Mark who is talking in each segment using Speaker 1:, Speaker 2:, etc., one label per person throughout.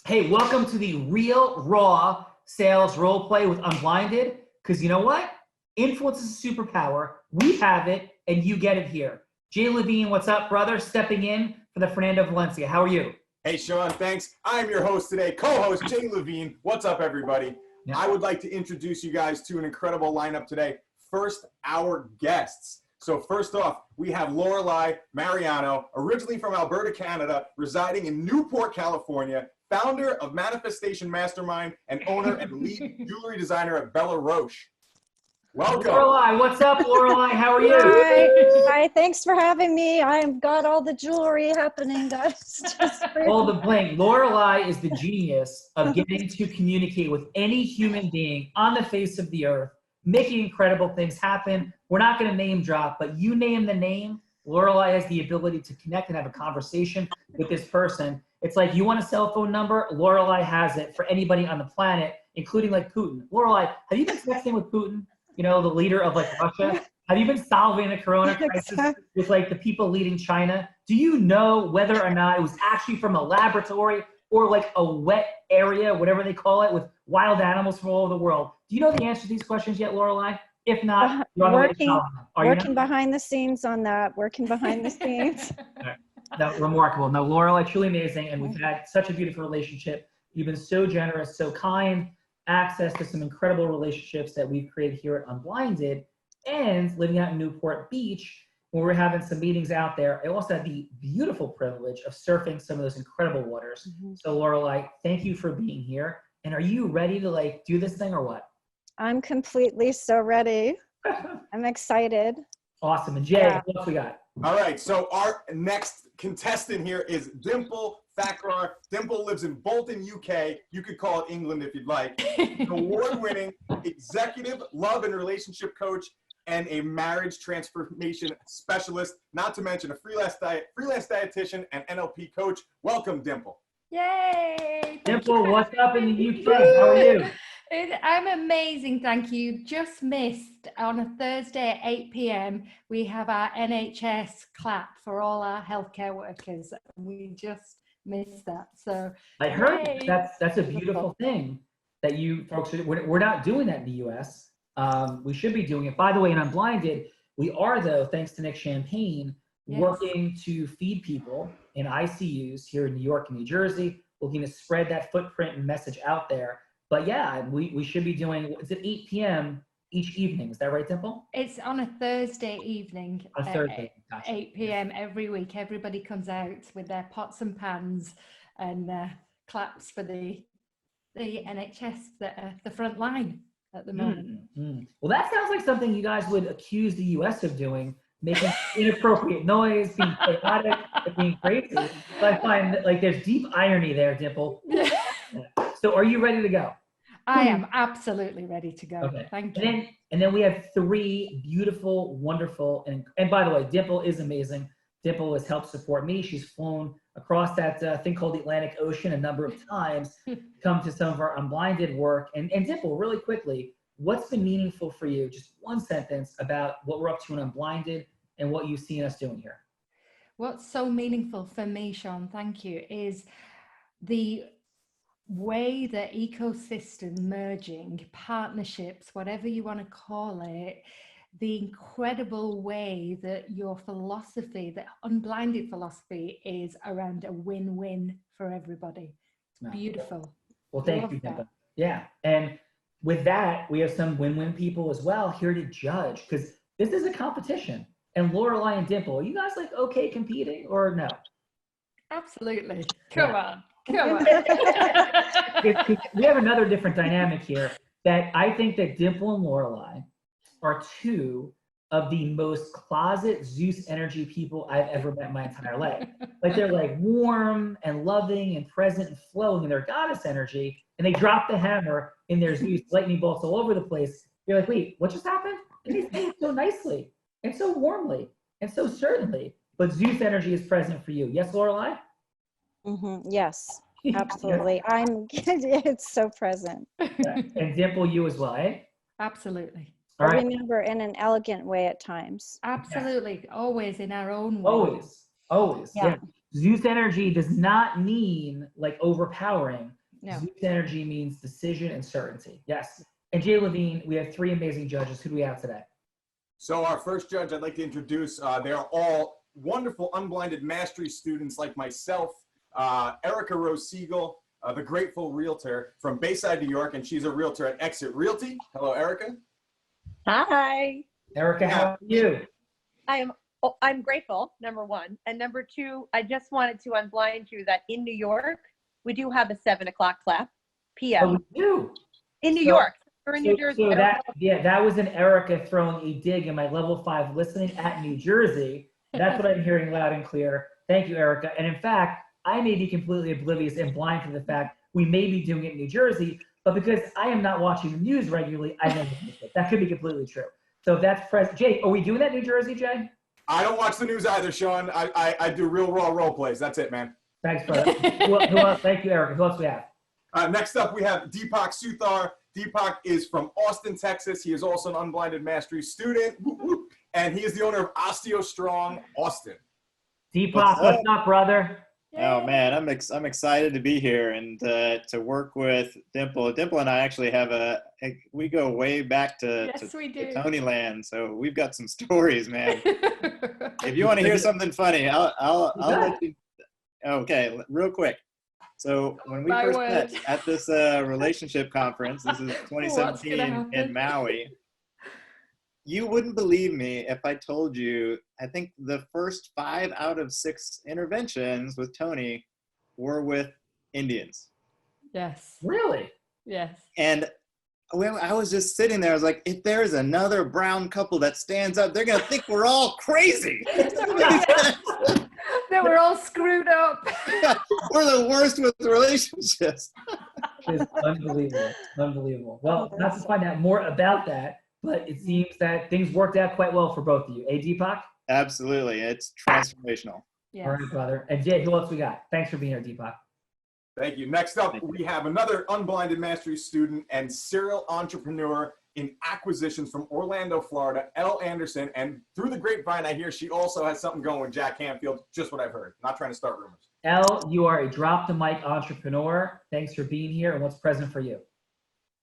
Speaker 1: Hey, welcome to the real, raw sales role play with Unblinded. Because you know what? Influence is a superpower. We have it, and you get it here. Jay Levine, what's up, brother? Stepping in for the Fernando Valencia. How are you?
Speaker 2: Hey, Sean, thanks. I'm your host today, co-host Jay Levine. What's up, everybody?
Speaker 1: Yeah.
Speaker 2: I would like to introduce you guys to an incredible lineup today. First, our guests. So first off, we have Lorelei Mariano, originally from Alberta, Canada, residing in Newport, California, founder of Manifestation Mastermind and owner and lead jewelry designer at Bella Roche. Welcome.
Speaker 1: Lorelei, what's up, Lorelei? How are you?
Speaker 3: Hi, thanks for having me. I've got all the jewelry happening, guys.
Speaker 1: All the bling. Lorelei is the genius of getting to communicate with any human being on the face of the earth, making incredible things happen. We're not going to name drop, but you name the name, Lorelei has the ability to connect and have a conversation with this person. It's like, you want a cell phone number? Lorelei has it for anybody on the planet, including like Putin. Lorelei, have you been texting with Putin? You know, the leader of like Russia? Have you been solving the corona crisis with like the people leading China? Do you know whether or not it was actually from a laboratory or like a wet area, whatever they call it, with wild animals from all over the world? Do you know the answer to these questions yet, Lorelei? If not, you're on the way to solving them.
Speaker 3: Working behind the scenes on that, working behind the scenes.
Speaker 1: No, remarkable. No, Lorelei, truly amazing. And we've had such a beautiful relationship. You've been so generous, so kind, access to some incredible relationships that we've created here at Unblinded, and living out in Newport Beach, where we're having some meetings out there. I also had the beautiful privilege of surfing some of those incredible waters. So Lorelei, thank you for being here. And are you ready to like do this thing or what?
Speaker 3: I'm completely so ready. I'm excited.
Speaker 1: Awesome. And Jay, what else we got?
Speaker 2: All right, so our next contestant here is Dimple Thakrar. Dimple lives in Bolton, UK. You could call it England if you'd like. An award-winning executive love and relationship coach and a marriage transformation specialist, not to mention a freelance dietitian and NLP coach. Welcome, Dimple.
Speaker 4: Yay!
Speaker 1: Dimple, what's up in the UK? How are you?
Speaker 4: I'm amazing, thank you. Just missed on a Thursday at 8 p.m. we have our NHS clap for all our healthcare workers. We just missed that. So
Speaker 1: I heard that's a beautiful thing that you folks are. We're not doing that in the US. We should be doing it. By the way, in Unblinded, we are, though, thanks to Nick Champagne, working to feed people in ICUs here in New York and New Jersey, looking to spread that footprint and message out there. But yeah, we should be doing, is it 8 p.m. each evening? Is that right, Dimple?
Speaker 4: it's on a Thursday evening
Speaker 1: On
Speaker 4: at
Speaker 1: Thursday. Gotcha.
Speaker 4: 8 p.m. every week. Everybody comes out with their pots and pans and claps for the NHS, the front line at the moment.
Speaker 1: Well, that sounds like something you guys would accuse the US of doing, making inappropriate noise, being chaotic, being crazy. But I find that like there's deep irony there, Dimple. So are you ready to go?
Speaker 4: I am absolutely ready to go.
Speaker 1: Okay.
Speaker 4: Thank you.
Speaker 1: And then we have three beautiful, wonderful, and by the way, Dimple is amazing. Dimple has helped support me. She's flown across that thing called the Atlantic Ocean a number of times, come to some of our Unblinded work. And Dimple, really quickly, what's been meaningful for you? Just one sentence about what we're up to in Unblinded and what you've seen us doing here.
Speaker 4: What's so meaningful for me, Sean, thank you, is the way the ecosystem merging, partnerships, whatever you want to call it, the incredible way that your philosophy, the Unblinded philosophy, is around a win-win for everybody. It's beautiful.
Speaker 1: Well, thank you, Dimple. Yeah, and with that, we have some win-win people as well here to judge, because this is a competition. And Lorelei and Dimple, are you guys like okay competing or no?
Speaker 4: Absolutely. Come on. We
Speaker 1: have another different dynamic here that I think that Dimple and Lorelei are two of the most closet Zeus energy people I've ever met in my entire life. Like they're like warm and loving and present and flowing in their goddess energy, and they drop the hammer in their Zeus lightning bolts all over the place. You're like, wait, what just happened? And they say it so nicely and so warmly and so certainly, but Zeus energy is present for you. Yes, Lorelei?
Speaker 3: Yes, absolutely. It's so present.
Speaker 1: And Dimple, you as well, eh?
Speaker 4: Absolutely.
Speaker 1: All right.
Speaker 3: Remember, in an elegant way at times.
Speaker 4: Absolutely. Always in our own way.
Speaker 1: Always.
Speaker 3: Yeah.
Speaker 1: Zeus energy does not mean like overpowering.
Speaker 4: No.
Speaker 1: Zeus energy means decision and certainty. Yes. And Jay Levine, we have 3 amazing judges. Who do we have today?
Speaker 2: So our first judge I'd like to introduce, they are all wonderful Unblinded Mastery students like myself, Erica Rose Siegel, the Grateful Realtor from Bayside, New York, and she's a realtor at Exit Realty. Hello, Erica.
Speaker 5: Hi.
Speaker 1: Erica, how are you?
Speaker 5: I'm grateful, number one. And number two, I just wanted to unblind you that in New York, we do have a 7 o'clock clap p.m.
Speaker 1: Oh, we do.
Speaker 5: in New York. We're in New Jersey.
Speaker 1: So
Speaker 5: I don't know.
Speaker 1: that was an Erica throwing a dig in my level 5 listening at New Jersey. That's what I'm hearing loud and clear. Thank you, Erica. And in fact, I may be completely oblivious and blind to the fact we may be doing it in New Jersey, but because I am not watching the news regularly, I never missed it. That could be completely true. So if that's Jay, are we doing that in New Jersey, Jay?
Speaker 2: I don't watch the news either, Sean. I do real raw role plays. That's it, man.
Speaker 1: Thanks, brother. who else? Thank you, Erica. Who else we have?
Speaker 2: Next up, we have Deepak Suthar. Deepak is from Austin, Texas. He is also an Unblinded Mastery student, and he is the owner of Osteo Strong Austin.
Speaker 1: Deepak, what's up, brother?
Speaker 6: Oh man, I'm excited to be here and to work with Dimple. Dimple and I actually have we go way back to
Speaker 4: We do.
Speaker 6: Tony land, so we've got some stories, man. If you want to hear something funny, I'll let you. Okay, real quick. So when we first met at this relationship conference, this is 2017 in Maui. You wouldn't believe me if I told you, I think the first 5 out of 6 interventions with Tony were with Indians.
Speaker 4: Yes.
Speaker 1: Really?
Speaker 4: Yes.
Speaker 6: And I was just sitting there, I was like, if there's another brown couple that stands up, they're going to think we're all crazy.
Speaker 4: That we're all screwed up.
Speaker 6: We're the worst with relationships.
Speaker 1: It's unbelievable. Unbelievable. Well, not to find out more about that, but it seems that things worked out quite well for both of you. Deepak?
Speaker 6: Absolutely. It's transformational.
Speaker 4: Yes.
Speaker 1: All right, brother. And Jay, who else we got? Thanks for being here, Deepak.
Speaker 2: Thank you. Next up, we have another Unblinded Mastery student and serial entrepreneur in acquisitions from Orlando, Florida, Elle Anderson. And through the grapevine, I hear she also has something going with Jack Canfield, just what I've heard. Not trying to start rumors.
Speaker 1: Elle, you are a drop the mic entrepreneur. Thanks for being here. And what's present for you?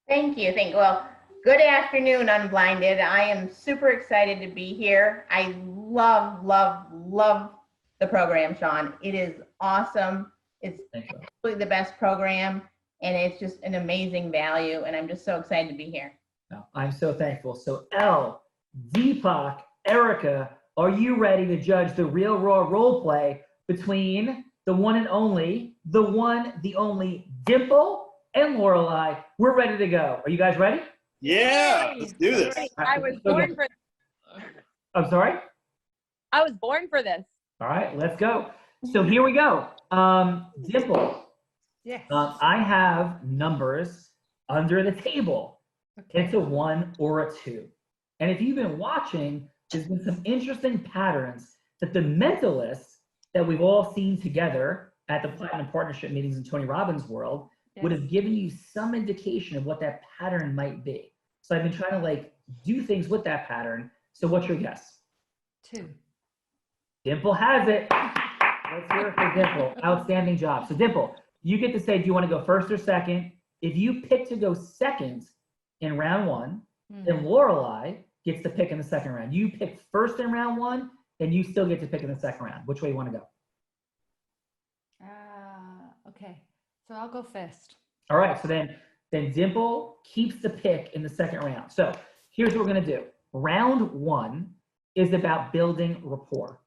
Speaker 7: Thank you. Well, good afternoon, Unblinded. I am super excited to be here. I love the program, Sean. It is awesome. It's absolutely the best program, and it's just an amazing value, and I'm just so excited to be here.
Speaker 1: No, I'm so thankful. So Elle, Deepak, Erica, are you ready to judge the real raw role play between the one and only, the only Dimple and Lorelei? We're ready to go. Are you guys ready?
Speaker 6: Yeah, let's do this.
Speaker 5: I was born for
Speaker 1: I'm sorry?
Speaker 5: I was born for this.
Speaker 1: All right, let's go. So here we go. Dimple,
Speaker 4: Yes.
Speaker 1: I have numbers under the table.
Speaker 4: Okay.
Speaker 1: It's a 1 or a 2. And if you've been watching, there's been some interesting patterns that the mentalists that we've all seen together at the Platinum Partnership meetings in Tony Robbins' world would have given you some indication of what that pattern might be. So I've been trying to do things with that pattern. So what's your guess?
Speaker 4: 2.
Speaker 1: Dimple has it. Let's hear it for Dimple. Outstanding job. So Dimple, you get to say, do you want to go first or second? If you pick to go second in round 1, then Lorelei gets to pick in the second round. You pick first in round 1, then you still get to pick in the second round. Which way you want to go?
Speaker 4: Okay. So I'll go first.
Speaker 1: All right. So then Dimple keeps the pick in the second round. So here's what we're going to do. Round 1 is about building rapport.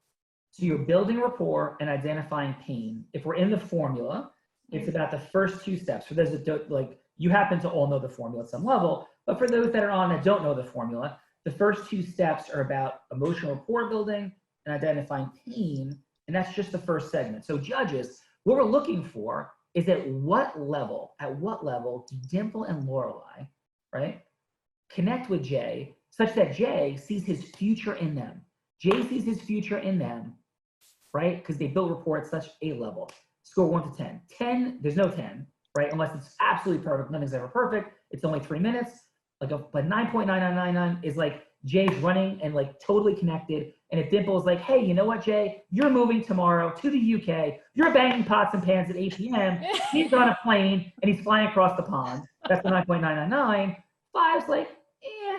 Speaker 1: So you're building rapport and identifying pain. If we're in the formula, it's about the first 2 steps. For those that don't, you happen to all know the formula at some level, but for those that are on that don't know the formula, the first 2 steps are about emotional rapport building and identifying pain, and that's just the first segment. So judges, what we're looking for is at what level do Dimple and Lorelei, right, connect with Jay such that Jay sees his future in them. Jay sees his future in them, right? Because they build rapport at such a level. Score 1 to 10. 10, there's no 10, right? Unless it's absolutely perfect. Nothing's ever perfect. It's only 3 minutes. But 9.9999 is Jay's running and totally connected. And if Dimple is like, hey, you know what, Jay? You're moving tomorrow to the UK. You're banging pots and pans at 8 p.m. He's on a plane and he's flying across the pond. That's the 9.999. 5's like, eh.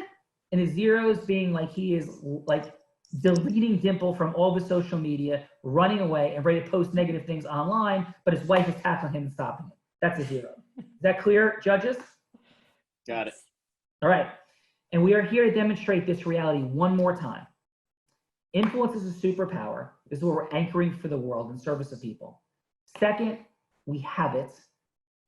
Speaker 1: And his 0's being like he is like deleting Dimple from all the social media, running away and ready to post negative things online, but his wife is tackling him and stopping him. That's a 0. Is that clear, judges?
Speaker 6: Got it.
Speaker 1: All right. And we are here to demonstrate this reality one more time. Influence is a superpower. This is what we're anchoring for the world in service of people. Second, we have it.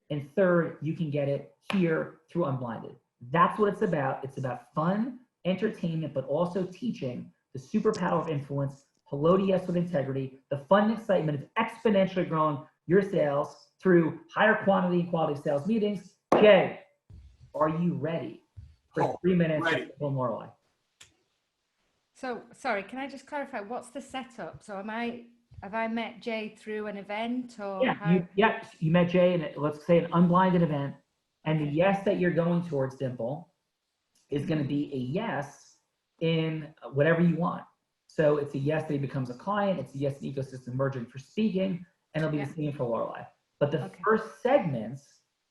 Speaker 1: And third, you can get it here through Unblinded. That's what it's about. It's about fun, entertainment, but also teaching the superpower of influence, hello to yes with integrity, the fun and excitement of exponentially growing your sales through higher quantity and quality of sales meetings. Jay, are you ready for 3 minutes with Lorelei?
Speaker 4: So, sorry, can I just clarify, what's the setup? So have I met Jay through an event or?
Speaker 1: Yeah, you met Jay in, let's say, an unblinded event. And the yes that you're going towards, Dimple, is going to be a yes in whatever you want. So it's a yes that he becomes a client. It's a yes in ecosystem merging for speaking. And it'll be the same for Lorelei. But the first segments,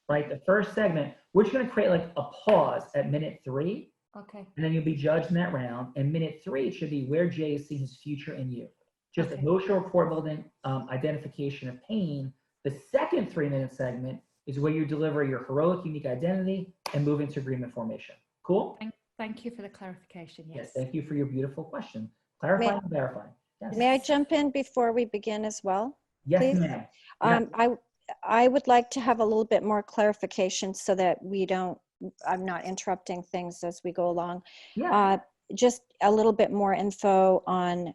Speaker 1: right? The first segment, we're just going to create like a pause at minute 3.
Speaker 4: Okay.
Speaker 1: And then you'll be judged in that round. And minute 3, it should be where Jay is seeing his future in you. Just emotional rapport building, identification of pain. The second 3-minute segment is where you deliver your heroic, unique identity and move into agreement formation. Cool?
Speaker 4: Thank you for the clarification. Yes.
Speaker 1: Thank you for your beautiful question. Clarifying and verifying. Yes.
Speaker 3: May I jump in before we begin as well?
Speaker 1: Yes,
Speaker 3: please?
Speaker 1: ma'am.
Speaker 3: I would like to have a little bit more clarification so that I'm not interrupting things as we go along.
Speaker 1: Yeah.
Speaker 3: Just a little bit more info on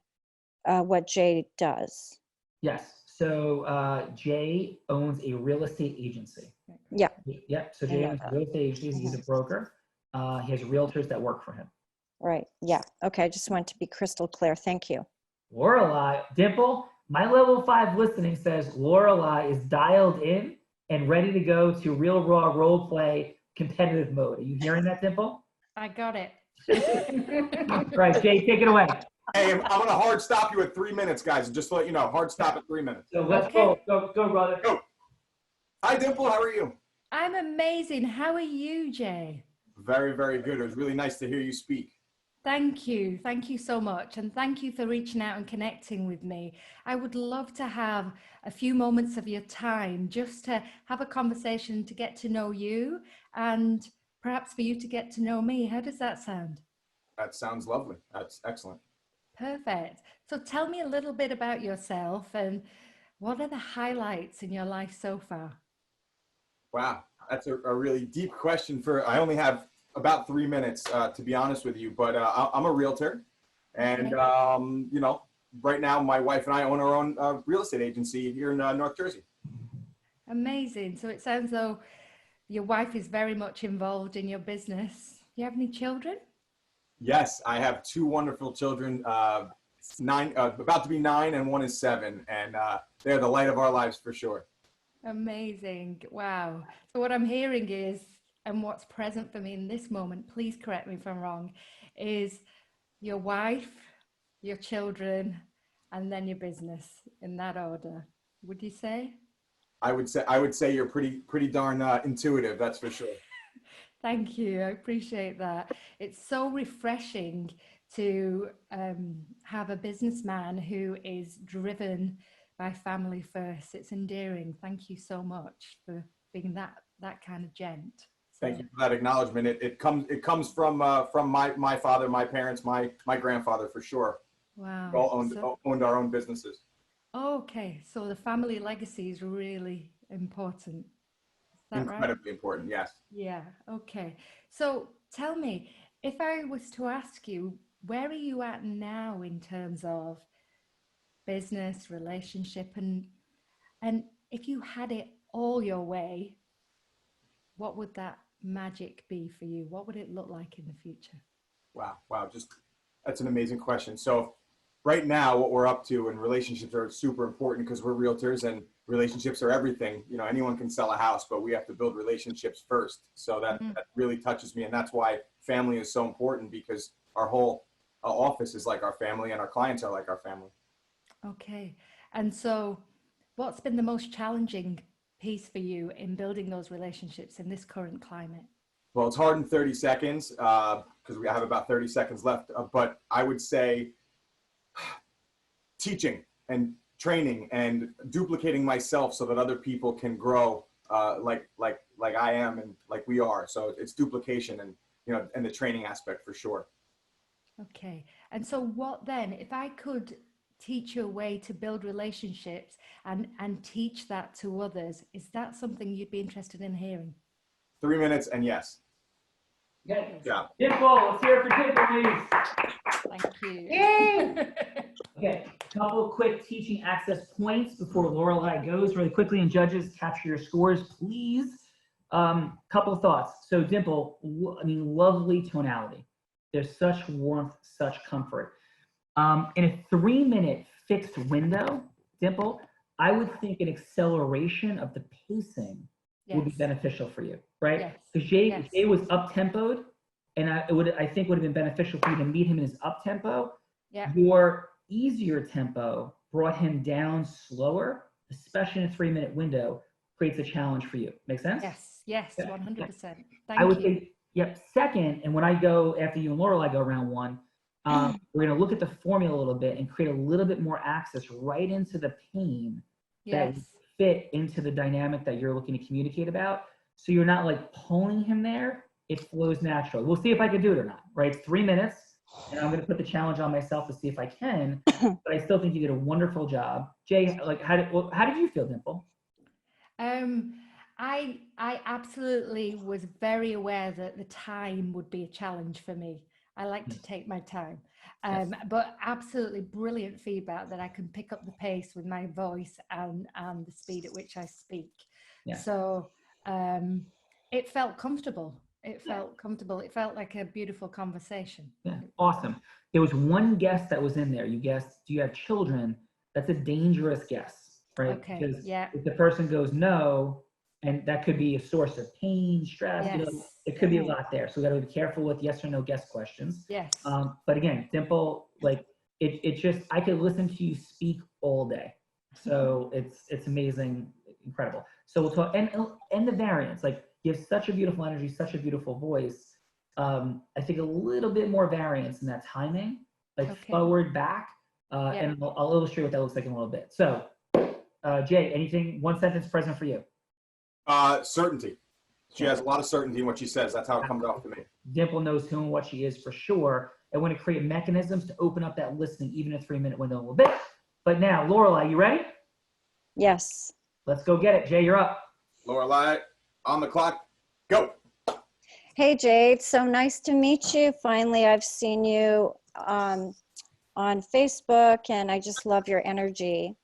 Speaker 3: what Jay does.
Speaker 1: Yes. So Jay owns a real estate agency.
Speaker 3: Yeah.
Speaker 1: Yep. So Jay owns a real estate agency. He's a broker. He has realtors that work for him.
Speaker 3: Right. Yeah. Okay. I just want to be crystal clear. Thank you.
Speaker 1: Lorelei, Dimple, my level 5 listening says Lorelei is dialed in and ready to go to real raw role play competitive mode. Are you hearing that, Dimple?
Speaker 4: I got it.
Speaker 1: All right, Jay, take it away.
Speaker 2: Hey, I'm going to hard stop you at 3 minutes, guys. Just to let you know, hard stop at 3 minutes.
Speaker 1: So let's go, brother.
Speaker 2: Go. Hi, Dimple. How are you?
Speaker 4: I'm amazing. How are you, Jay?
Speaker 2: Very, very good. It was really nice to hear you speak.
Speaker 4: Thank you. Thank you so much. And thank you for reaching out and connecting with me. I would love to have a few moments of your time just to have a conversation to get to know you and perhaps for you to get to know me. How does that sound?
Speaker 2: That sounds lovely. That's excellent.
Speaker 4: Perfect. So tell me a little bit about yourself and what are the highlights in your life so far?
Speaker 2: Wow. That's a really deep question I only have about 3 minutes, to be honest with you, but I'm a realtor and, you know, right now my wife and I own our own real estate agency here in North Jersey.
Speaker 4: Amazing. So it sounds though your wife is very much involved in your business. Do you have any children?
Speaker 2: Yes, I have 2 wonderful children, about to be 9 and 1 is 7. And they're the light of our lives for sure.
Speaker 4: Amazing. Wow. So what I'm hearing is, and what's present for me in this moment, please correct me if I'm wrong, is your wife, your children, and then your business in that order. Would you say? I
Speaker 2: would say you're pretty darn intuitive, that's for sure.
Speaker 4: Thank you. I appreciate that. It's so refreshing to have a businessman who is driven by family first. It's endearing. Thank you so much for being that kind of gent.
Speaker 2: Thank you for that acknowledgement. It comes from my father, my parents, my grandfather for sure.
Speaker 4: Wow.
Speaker 2: We all owned our own businesses.
Speaker 4: Okay, so the family legacy is really important. Is that
Speaker 2: Incredibly
Speaker 4: right?
Speaker 2: important, yes.
Speaker 4: Yeah. Okay. So tell me, if I was to ask you, where are you at now in terms of business, relationship, and if you had it all your way, what would that magic be for you? What would it look like in the future?
Speaker 2: Wow. That's an amazing question. So right now what we're up to, and relationships are super important because we're realtors and relationships are everything. You know, anyone can sell a house, but we have to build relationships first. So that really touches me. And that's why family is so important, because our whole office is like our family and our clients are like our family.
Speaker 4: Okay. And so what's been the most challenging piece for you in building those relationships in this current climate?
Speaker 2: Well, it's hard in 30 seconds because we have about 30 seconds left. But I would say teaching and training and duplicating myself so that other people can grow like I am and like we are. So it's duplication and, you know, and the training aspect for sure.
Speaker 4: Okay. And so what then, if I could teach you a way to build relationships and teach that to others, is that something you'd be interested in hearing?
Speaker 2: 3 minutes and yes.
Speaker 1: Okay.
Speaker 2: Yeah.
Speaker 1: Dimple, let's hear it for Dimple, please.
Speaker 4: Thank you.
Speaker 7: Yay!
Speaker 1: Okay, a couple of quick teaching access points before Lorelei goes really quickly, and judges, capture your scores, please. Couple of thoughts. So Dimple, I mean, lovely tonality. There's such warmth, such comfort. In a 3-minute fixed window, Dimple, I would think an acceleration of the pacing would be beneficial for you, right?
Speaker 4: Yes.
Speaker 1: Because Jay,
Speaker 4: Yes.
Speaker 1: Jay was up-tempoed, and I think would have been beneficial for you to meet him in his up-tempo.
Speaker 4: Yeah.
Speaker 1: Your easier tempo brought him down slower, especially in a 3-minute window, creates a challenge for you. Make sense?
Speaker 4: Yes, yes,
Speaker 1: Yeah.
Speaker 4: 100%. Thank
Speaker 1: I would
Speaker 4: you.
Speaker 1: say, yep. Second, and when I go after you and Lorelei go round one, we're going to look at the formula a little bit and create a little bit more access right into the pain that
Speaker 4: Yes.
Speaker 1: fit into the dynamic that you're looking to communicate about. So you're not like pulling him there. It flows naturally. We'll see if I can do it or not, right? It's 3 minutes, and I'm going to put the challenge on myself to see if I can, but I still think you did a wonderful job. Jay, like, how did you feel, Dimple?
Speaker 4: I absolutely was very aware that the time would be a challenge for me. I like to take my time, but absolutely brilliant feedback that I can pick up the pace with my voice and the speed at which I speak.
Speaker 1: Yeah.
Speaker 4: So it felt comfortable. It felt comfortable. It felt like a beautiful conversation.
Speaker 1: Yeah, awesome. There was one guess that was in there. You guessed, do you have children? That's a dangerous guess, right?
Speaker 4: Okay,
Speaker 1: Because
Speaker 4: yeah.
Speaker 1: if the person goes no, and that could be a source of pain, stress, you know,
Speaker 4: Yes.
Speaker 1: it could be a lot there. So we got to be careful with yes or no guess questions.
Speaker 4: Yes.
Speaker 1: But again, Dimple, like it just, I could listen to you speak all day. So it's amazing, incredible. So we'll talk, and the variance, like you have such a beautiful energy, such a beautiful voice. I think a little bit more variance in that timing, like forward, back, and I'll illustrate what that looks like in a little bit. So Jay, anything, one sentence present for you?
Speaker 2: Certainty. She has a lot of certainty in what she says. That's how it comes off to me.
Speaker 1: Dimple knows who and what she is for sure. I want to create mechanisms to open up that listening, even a 3-minute window a little bit. But now, Lorelei, you ready?
Speaker 3: Yes.
Speaker 1: Let's go get it. Jay, you're up.
Speaker 2: Lorelei, on the clock, go.
Speaker 3: Hey, Jade. So nice to meet you. Finally, I've seen you on Facebook, and I just love your energy.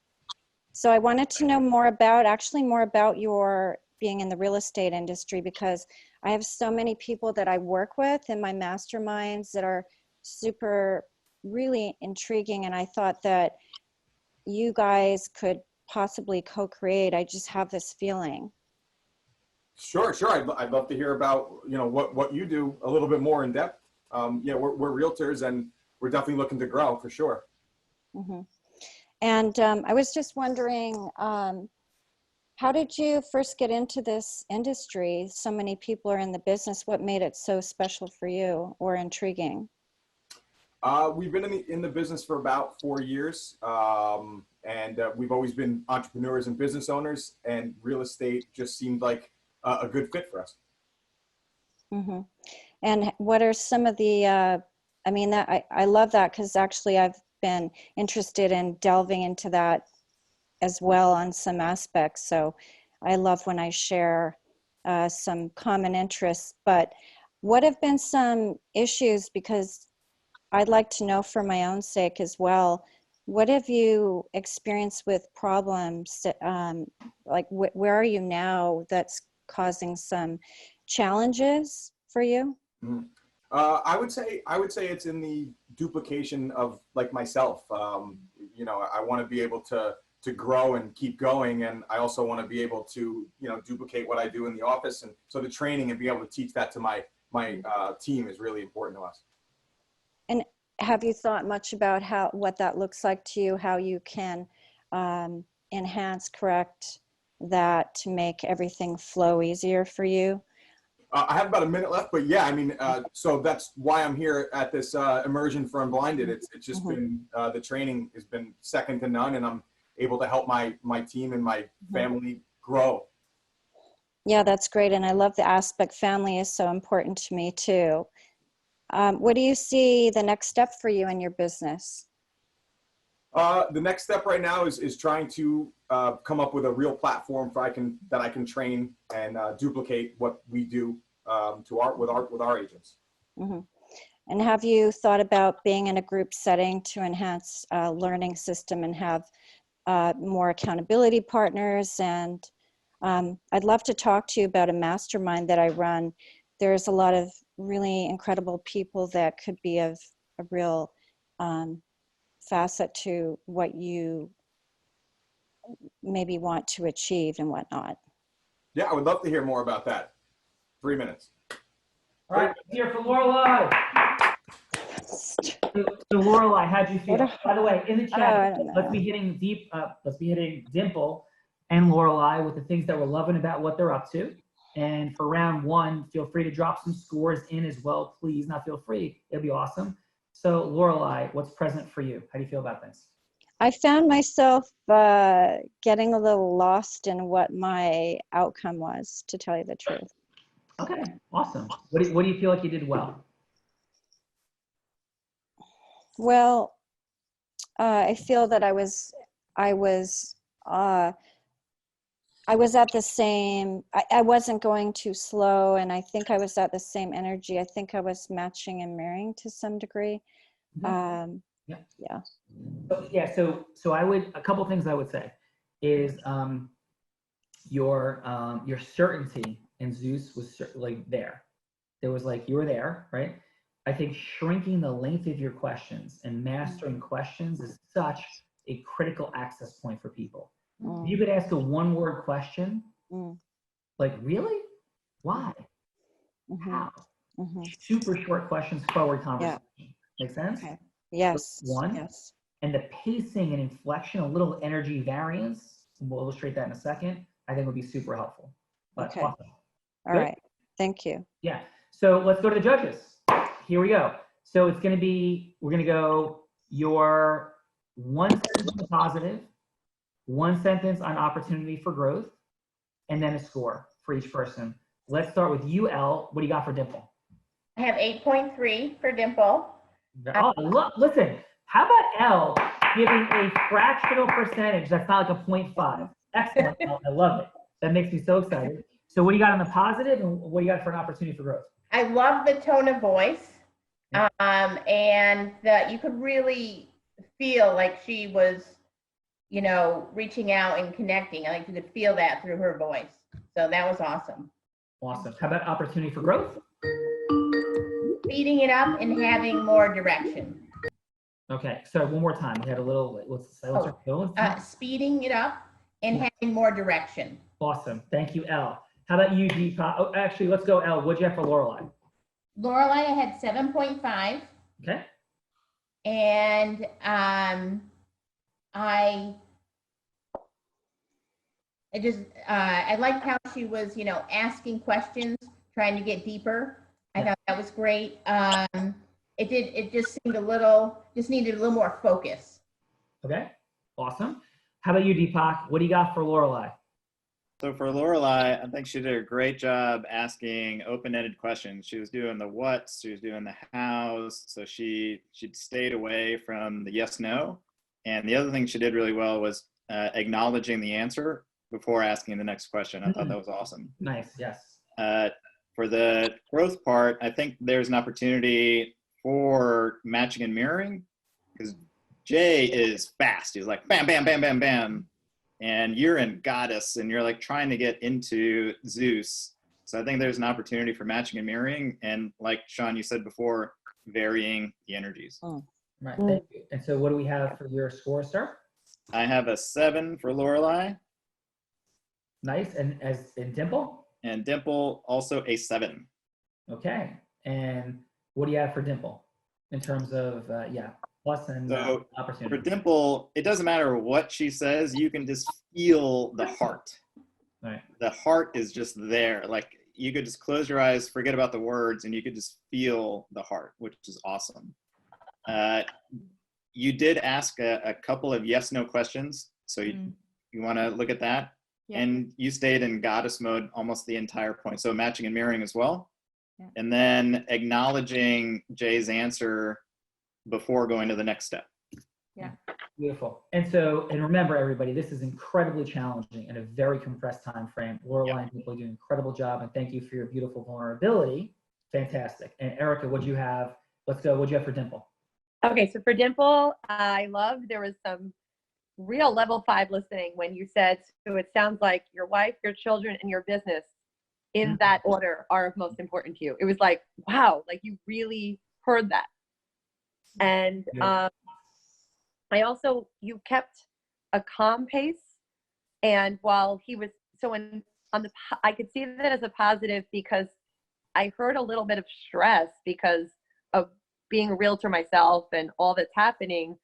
Speaker 3: So I wanted to know more about your being in the real estate industry, because I have so many people that I work with in my masterminds that are super, really intriguing. And I thought that you guys could possibly co-create. I just have this feeling.
Speaker 2: Sure. I'd love to hear about, you know, what you do a little bit more in depth. Yeah, we're realtors and we're definitely looking to grow for sure.
Speaker 3: Mm-hmm. And I was just wondering, how did you first get into this industry? So many people are in the business. What made it so special for you or intriguing?
Speaker 2: We've been in the business for about 4 years, and we've always been entrepreneurs and business owners, and real estate just seemed like a good fit for us.
Speaker 3: Mm-hmm. And what are some of the, I love that, because actually I've been interested in delving into that as well on some aspects. So I love when I share some common interests, but what have been some issues, because I'd like to know for my own sake as well, what have you experienced with problems, like where are you now that's causing some challenges for you?
Speaker 2: Mm-hmm. I would say it's in the duplication of like myself. You know, I want to be able to grow and keep going, and I also want to be able to, you know, duplicate what I do in the office, and so the training and be able to teach that to my team is really important to us.
Speaker 3: And have you thought much about what that looks like to you, how you can enhance, correct that to make everything flow easier for you?
Speaker 2: I have about a minute left, but yeah, I mean, so that's why I'm here at this immersion for Unblinded. It's just been, the training has been second to none, and I'm able to help my team and my family grow.
Speaker 3: Yeah, that's great. And I love the aspect family is so important to me too. What do you see the next step for you in your business?
Speaker 2: The next step right now is trying to come up with a real platform that I can train and duplicate what we do with our agents.
Speaker 3: And have you thought about being in a group setting to enhance learning system and have more accountability partners? And I'd love to talk to you about a mastermind that I run. There's a lot of really incredible people that could be of a real facet to what you maybe want to achieve and whatnot.
Speaker 2: Yeah, I would love to hear more about that. 3 minutes.
Speaker 1: All right, let's hear from Lorelei. So Lorelei, how'd you feel? By the way, in the chat, let's be hitting Dimple and Lorelei with the things that we're loving about what they're up to. And for round one, feel free to drop some scores in as well, please. Not feel free, it'll be awesome. So Lorelei, what's present for you? How do you feel about this?
Speaker 3: I found myself getting a little lost in what my outcome was, to tell you the truth.
Speaker 1: Okay, awesome. What do you feel like you did well?
Speaker 3: Well, I feel that I was at the same, I wasn't going too slow, and I think I was at the same energy. I think I was matching and mirroring to some degree.
Speaker 1: So I would, a couple things I would say is your certainty in Zeus was like there. There was like, you were there, right? I think shrinking the length of your questions and mastering questions is such a critical access point for people. You could ask a one-word question, like, really? Why? How? Super short questions, forward conversation. Make sense?
Speaker 3: Okay. Yes.
Speaker 1: One.
Speaker 3: Yes.
Speaker 1: And the pacing and inflection, a little energy variance, and we'll illustrate that in a second, I think would be super helpful. But
Speaker 3: Okay.
Speaker 1: awesome.
Speaker 3: All right. Thank you.
Speaker 1: Yeah. So let's go to the judges. Here we go. So it's going to be, we're going to go your one sentence on the positive, one sentence on opportunity for growth, and then a score for each person. Let's start with you, Elle. What do you got for Dimple?
Speaker 7: I have 8.3 for Dimple.
Speaker 1: Oh, listen, how about Elle giving a fractional percentage that's not like a 0.5? Excellent. I love it. That makes me so excited. So what do you got on the positive, and what do you got for an opportunity for growth?
Speaker 7: I love the tone of voice, and that you could really feel like she was, you know, reaching out and connecting. I like you could feel that through her voice. So that was awesome.
Speaker 1: Awesome. How about opportunity for growth?
Speaker 7: Speeding it up and having more direction.
Speaker 1: Okay, so one more time. We had a little, speeding
Speaker 7: it up and having more direction.
Speaker 1: Awesome. Thank you, Elle. How about you, Deepa? Oh, actually, let's go, Elle. What'd you have for Lorelei?
Speaker 7: Lorelei, I had 7.5.
Speaker 1: Okay.
Speaker 7: And I liked how she was, you know, asking questions, trying to get deeper. I thought that was great. It just seemed needed a little more focus.
Speaker 1: Okay, awesome. How about you, Deepak? What do you got for Lorelei?
Speaker 6: So for Lorelei, I think she did a great job asking open-ended questions. She was doing the whats, she was doing the hows, so she stayed away from the yes, no. And the other thing she did really well was acknowledging the answer before asking the next question. I thought that was awesome.
Speaker 1: Nice, yes.
Speaker 6: For the growth part, I think there's an opportunity for matching and mirroring, because Jay is fast. He's like, bam, bam, bam, bam, bam. And you're in Goddess, and you're like trying to get into Zeus. So I think there's an opportunity for matching and mirroring. And like Sean, you said before, varying the energies.
Speaker 1: Right, thank you. And so what do we have for your score, sir?
Speaker 6: I have a 7 for Lorelei.
Speaker 1: Nice, and as in Dimple?
Speaker 6: And Dimple, also a 7.
Speaker 1: Okay, and what do you have for Dimple? in terms of, plus and
Speaker 6: So
Speaker 1: opportunity.
Speaker 6: for Dimple, it doesn't matter what she says, you can just feel the heart.
Speaker 1: Right.
Speaker 6: The heart is just there. Like you could just close your eyes, forget about the words, and you could just feel the heart, which is awesome. You did ask a couple of yes/no questions. So you want to look at that.
Speaker 4: Yeah.
Speaker 6: And you stayed in goddess mode almost the entire point. So matching and mirroring as well.
Speaker 4: Yeah.
Speaker 6: And then acknowledging Jay's answer before going to the next step.
Speaker 4: Yeah.
Speaker 1: Beautiful. And remember everybody, this is incredibly challenging in a very compressed time frame. Lorelei and Dimple do an incredible job, and thank you for your beautiful vulnerability. Fantastic. And Erica, what'd you have? Let's go. What'd you have for Dimple?
Speaker 5: Okay, so for Dimple, I loved there was some real level 5 listening when you said, so it sounds like your wife, your children, and your business in that order are most important to you. It was like, wow, like you really heard that. And I also, you kept a calm pace. And while he was, I could see that as a positive because I heard a little bit of stress because of being a realtor myself and all that's happening,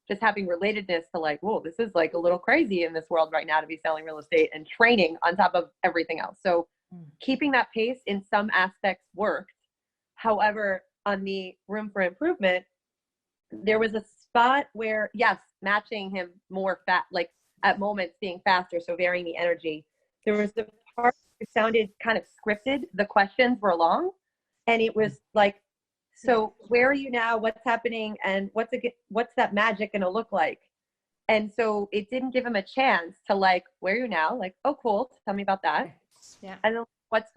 Speaker 5: just having relatedness to like, whoa, this is like a little crazy in this world right now to be selling real estate and training on top of everything else. So keeping that pace in some aspects worked. However, on the room for improvement, there was a spot where, yes, matching him more like at moments being faster, so varying the energy. There was the part that sounded kind of scripted. The questions were long, and it was like, so where are you now? What's happening? And what's that magic gonna look like? And so it didn't give him a chance to like, where are you now? Like, oh, cool. Tell me about that.
Speaker 4: Yeah.
Speaker 5: And then what's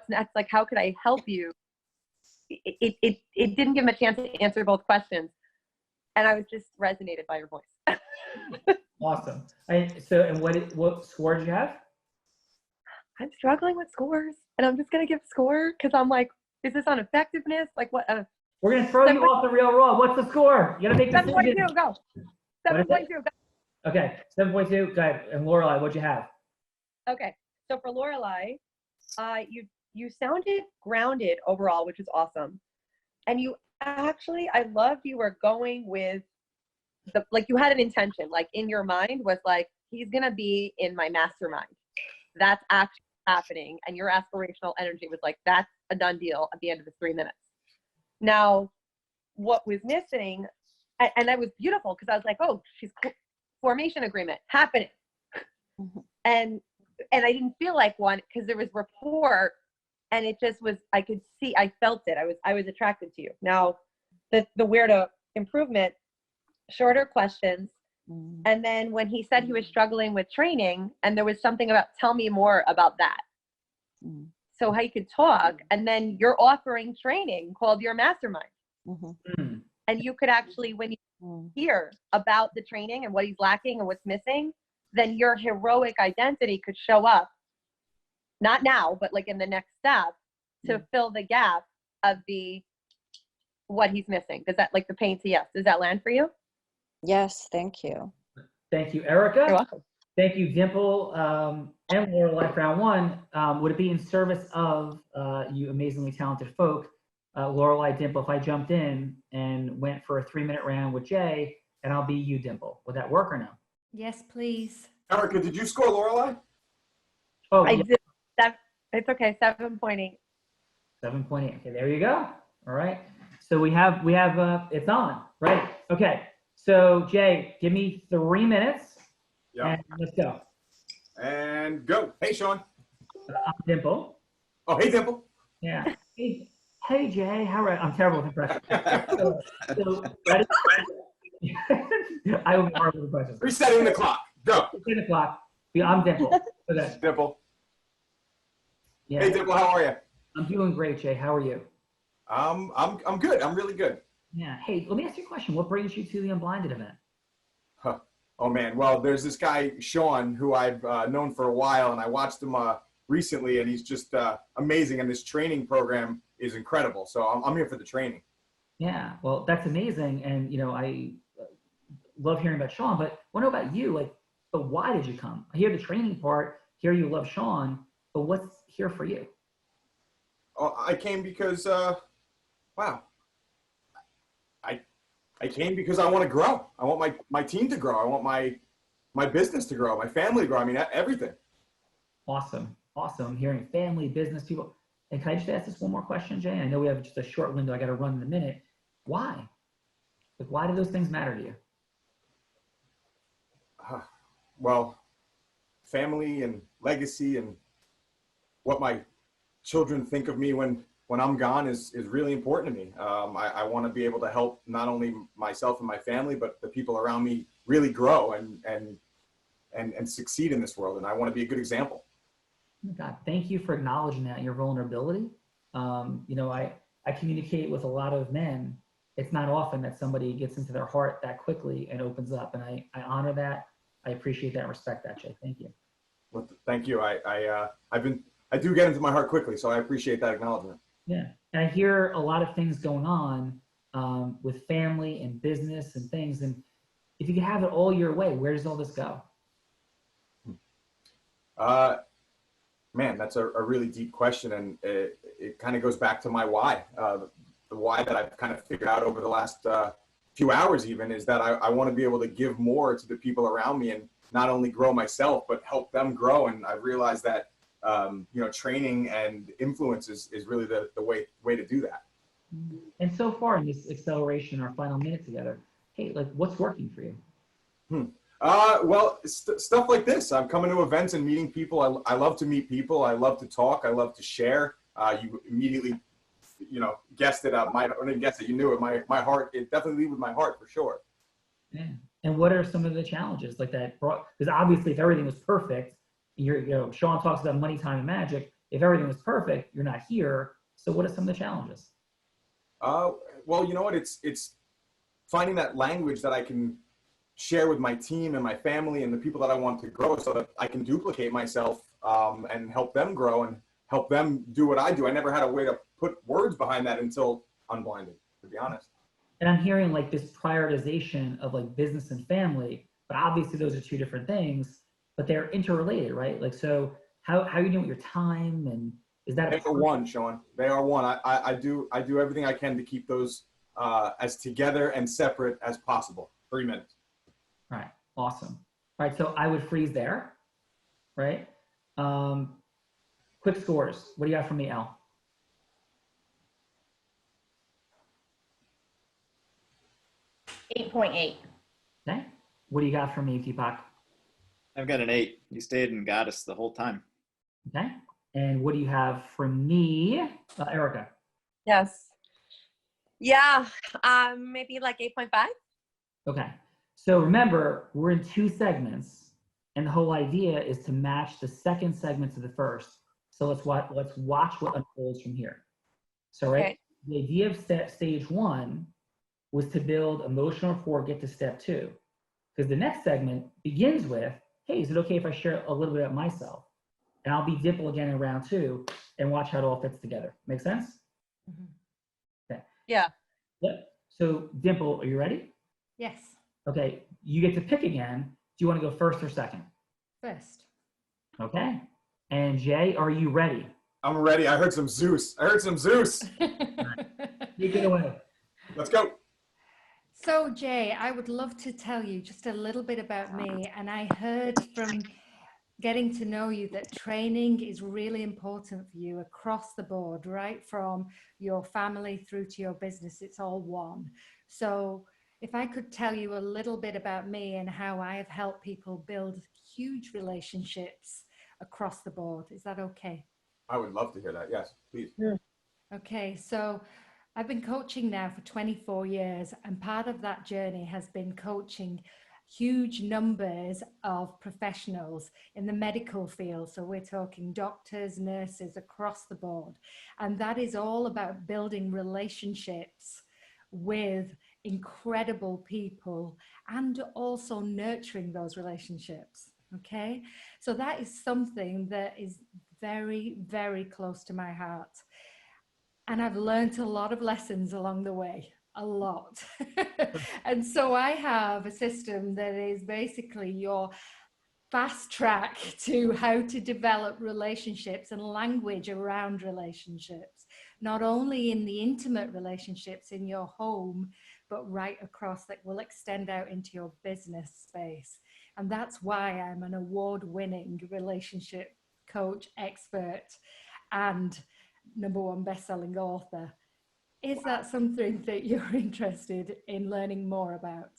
Speaker 5: next? Like, how could I help you? It didn't give him a chance to answer both questions. And I was just resonated by your voice.
Speaker 1: Awesome. And what score did you have?
Speaker 5: I'm struggling with scores, and I'm just gonna give score because I'm like, is this on effectiveness? Like what?
Speaker 1: We're gonna throw you off the real raw. What's the score? You gotta make
Speaker 5: 7.2. Go. 7.2. Go.
Speaker 1: Okay, 7.2. Go ahead. And Lorelei, what'd you have?
Speaker 5: Okay, so for Lorelei, you sounded grounded overall, which is awesome, and you actually, I loved you were going with you had an intention, like in your mind was like, he's gonna be in my mastermind. That's actually happening, and your aspirational energy was like, that's a done deal at the end of the 3 minutes. Now, what was missing, and that was beautiful because I was like, oh, she's formation agreement happening, and I didn't feel like one because there was rapport, and it just was, I could see, I felt it. I was attracted to you. Now, the where to improvement, shorter questions. And then when he said he was struggling with training, and there was something about, tell me more about that. So how you could talk, and then you're offering training called your mastermind. And you could actually, when you hear about the training and what he's lacking and what's missing, then your heroic identity could show up, not now, but like in the next step to fill the gap of what he's missing. Does that, like the pain to yes, does that land for you?
Speaker 3: Yes, thank you.
Speaker 1: Thank you, Erica.
Speaker 5: You're welcome.
Speaker 1: Thank you, Dimple and Lorelei for round one. Would it be in service of you amazingly talented folk, Lorelei, Dimple, if I jumped in and went for a 3-minute round with Jay, and I'll be you, Dimple? Would that work or no?
Speaker 4: Yes, please.
Speaker 2: Erica, did you score Lorelei?
Speaker 1: Oh,
Speaker 5: I
Speaker 1: yeah.
Speaker 5: did. It's okay. 7.8.
Speaker 1: 7.8. Okay, there you go. All right. So we have it's on, right? Okay. So Jay, give me 3 minutes.
Speaker 2: Yeah.
Speaker 1: And let's go.
Speaker 2: And go. Hey, Sean.
Speaker 1: I'm Dimple.
Speaker 2: Oh, hey, Dimple.
Speaker 1: Yeah. Hey Jay, how are you? I'm terrible with impressions. So ready? I will be horrible with impressions.
Speaker 2: Resetting the clock. Go.
Speaker 1: 10 o'clock. I'm Dimple. Okay.
Speaker 2: Dimple.
Speaker 1: Yeah.
Speaker 2: Hey, Dimple, how are you?
Speaker 1: I'm doing great, Jay. How are you?
Speaker 2: I'm good. I'm really good.
Speaker 1: Yeah. Hey, let me ask you a question. What brings you to the Unblinded event?
Speaker 2: Huh. Oh man. Well, there's this guy Sean who I've known for a while, and I watched him recently, and he's just amazing. And this training program is incredible. So I'm here for the training.
Speaker 1: Yeah. Well, that's amazing, and I love hearing about Sean. But I want to know about you. Like, but why did you come? I hear the training part. Here you love Sean, but what's here for you?
Speaker 2: Oh, I came because wow. I came because I want to grow. I want my team to grow. I want my business to grow, my family to grow. I mean, everything.
Speaker 1: Awesome. Awesome. Hearing family, business, people. And can I just ask this one more question, Jay? I know we have just a short window. I got to run in a minute. Why? Like, why do those things matter to you?
Speaker 2: Well, family and legacy and what my children think of me when I'm gone is really important to me. I want to be able to help not only myself and my family, but the people around me really grow and succeed in this world. And I want to be a good example.
Speaker 1: God, thank you for acknowledging that, your vulnerability. You know, I communicate with a lot of men. It's not often that somebody gets into their heart that quickly and opens up. And I honor that. I appreciate that and respect that, Jay. Thank you.
Speaker 2: Well, thank you. I do get into my heart quickly, so I appreciate that acknowledgement.
Speaker 1: Yeah, and I hear a lot of things going on with family and business and things. And if you could have it all your way, where does all this go?
Speaker 2: Man, that's a really deep question, and it kind of goes back to my why. The why that I've kind of figured out over the last few hours even is that I want to be able to give more to the people around me and not only grow myself, but help them grow. And I've realized that, you know, training and influence is really the way to do that.
Speaker 1: And so far in this acceleration, our final minute together, hey, like what's working for you?
Speaker 2: Well, stuff like this. I'm coming to events and meeting people. I love to meet people. I love to talk. I love to share. You immediately, you know, guessed it. I didn't guess it. You knew it. My heart. It definitely leads with my heart for sure.
Speaker 1: Yeah. And what are some of the challenges like that? Because obviously, if everything was perfect, you know, Sean talks about money, time, and magic. If everything was perfect, you're not here. So, what are some of the challenges?
Speaker 2: Well, you know what? It's finding that language that I can share with my team and my family and the people that I want to grow, so that I can duplicate myself and help them grow and help them do what I do. I never had a way to put words behind that until Unblinded, to be honest.
Speaker 1: And I'm hearing like this prioritization of like business and family, but obviously those are two different things, but they're interrelated, right? Like, so how are you doing with your time, and is that
Speaker 2: They are one, Sean. They are one. I do everything I can to keep those as together and separate as possible. 3 minutes.
Speaker 1: All right, awesome. All right, so I would freeze there, right? Quick scores. What do you got from me, Al?
Speaker 7: 8.8.
Speaker 1: Okay. What do you got from me, Deepak?
Speaker 6: I've got an 8. You stayed and got us the whole time.
Speaker 1: Okay. And what do you have from me, Erica?
Speaker 5: Yes. Yeah. Maybe like 8.5.
Speaker 1: Okay. So remember, we're in 2 segments, and the whole idea is to match the second segment to the first. So let's watch what unfolds from here. So, right,
Speaker 5: Okay.
Speaker 1: the idea of stage 1 was to build emotional rapport, get to step 2. Because the next segment begins with, hey, is it okay if I share a little bit about myself? And I'll be Dimple again in round 2 and watch how it all fits together. Make sense?
Speaker 4: Mm-hmm.
Speaker 1: Okay.
Speaker 5: Yeah.
Speaker 1: Yep. So Dimple, are you ready?
Speaker 4: Yes.
Speaker 1: Okay, you get to pick again. Do you want to go first or second?
Speaker 4: First.
Speaker 1: Okay. And Jay, are you ready?
Speaker 2: I'm ready. I heard some Zeus.
Speaker 1: Take it away.
Speaker 2: Let's go.
Speaker 4: So Jay, I would love to tell you just a little bit about me. And I heard from getting to know you that training is really important for you across the board, right? From your family through to your business, it's all one. So if I could tell you a little bit about me and how I have helped people build huge relationships across the board, is that okay?
Speaker 2: I would love to hear that. Yes, please.
Speaker 4: Okay, so I've been coaching now for 24 years, and part of that journey has been coaching huge numbers of professionals in the medical field. So we're talking doctors, nurses across the board. And that is all about building relationships with incredible people and also nurturing those relationships. Okay, so that is something that is very, very close to my heart. And I've learned a lot of lessons along the way, a lot. And so I have a system that is basically your fast track to how to develop relationships and language around relationships, not only in the intimate relationships in your home, but right across that will extend out into your business space. And that's why I'm an award-winning relationship coach, expert, and #1 best-selling author. Is that something that you're interested in learning more about?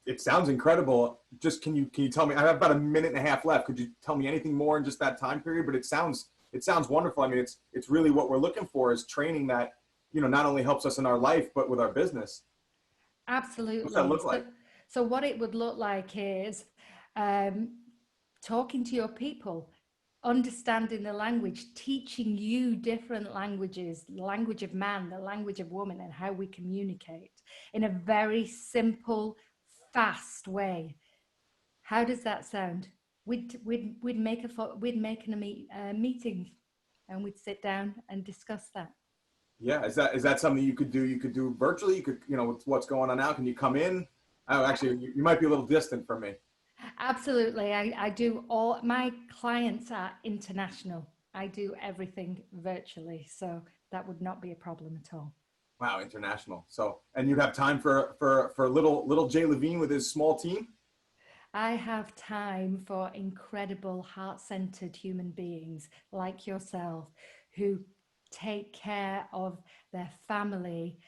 Speaker 2: It sounds incredible. Just can you tell me? I have about a minute and a half left. Could you tell me anything more in just that time period? But it sounds wonderful. I mean, it's really what we're looking for is training that, you know, not only helps us in our life but with our business.
Speaker 4: Absolutely.
Speaker 2: What's that look like?
Speaker 4: So what it would look like is talking to your people, understanding the language, teaching you different languages, the language of man, the language of woman, and how we communicate in a very simple, fast way. How does that sound? We'd make a meeting, and we'd sit down and discuss that.
Speaker 2: Yeah, is that something you could do? You could do virtually. You could, you know, with what's going on now. Can you come in? Oh, actually, you might be a little distant from me.
Speaker 4: Absolutely. I do all my clients are international. I do everything virtually, so that would not be a problem at all.
Speaker 2: Wow, international. So, and you'd have time for little Jay Levine with his small team?
Speaker 4: I have time for incredible heart-centered human beings like yourself who take care of their family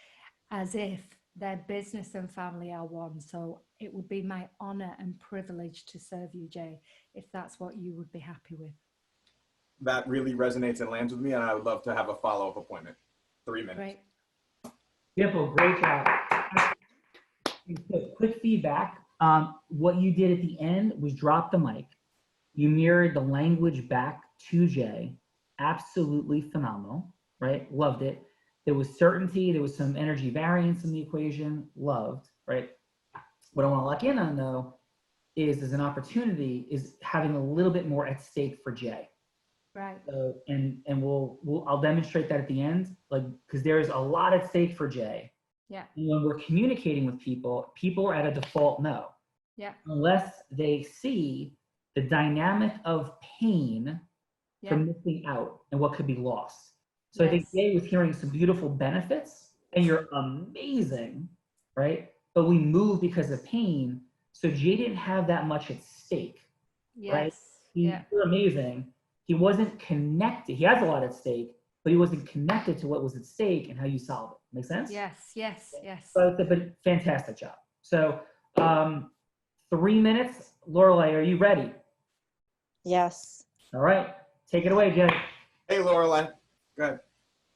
Speaker 4: as if their business and family are one. So it would be my honor and privilege to serve you, Jay, if that's what you would be happy with.
Speaker 2: That really resonates and lands with me, and I would love to have a follow-up appointment. 3 minutes.
Speaker 4: Great.
Speaker 1: Dimple, great job. Quick feedback. What you did at the end was drop the mic. You mirrored the language back to Jay. Absolutely phenomenal, right? Loved it. There was certainty. There was some energy variance in the equation. Loved, right? What I want to lock in on, though, is as an opportunity is having a little bit more at stake for Jay.
Speaker 4: Right.
Speaker 1: So, and I'll demonstrate that at the end, like, because there's a lot at stake for Jay.
Speaker 4: Yeah.
Speaker 1: And when we're communicating with people, people are at a default no.
Speaker 4: Yeah.
Speaker 1: Unless they see the dynamic of pain from missing out and what could be lost. So I think Jay was hearing some beautiful benefits, and you're amazing, right? But we move because of pain. So Jay didn't have that much at stake, right? You're amazing. He wasn't connected. He has a lot at stake, but he wasn't connected to what was at stake and how you solve it. Make sense?
Speaker 4: Yes.
Speaker 1: But fantastic job. So 3 minutes. Lorelei, are you ready?
Speaker 3: Yes.
Speaker 1: All right. Take it away, Jay.
Speaker 2: Hey, Lorelei. Go ahead.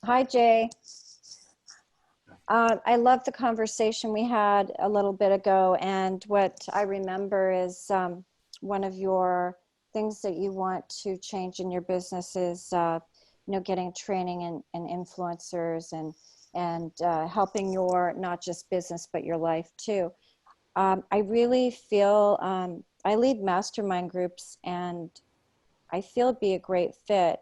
Speaker 3: Hi, Jay. I love the conversation we had a little bit ago, and what I remember is one of your things that you want to change in your business is, getting training and influencers and helping your not just business but your life too. I really feel I lead mastermind groups, and I feel it'd be a great fit.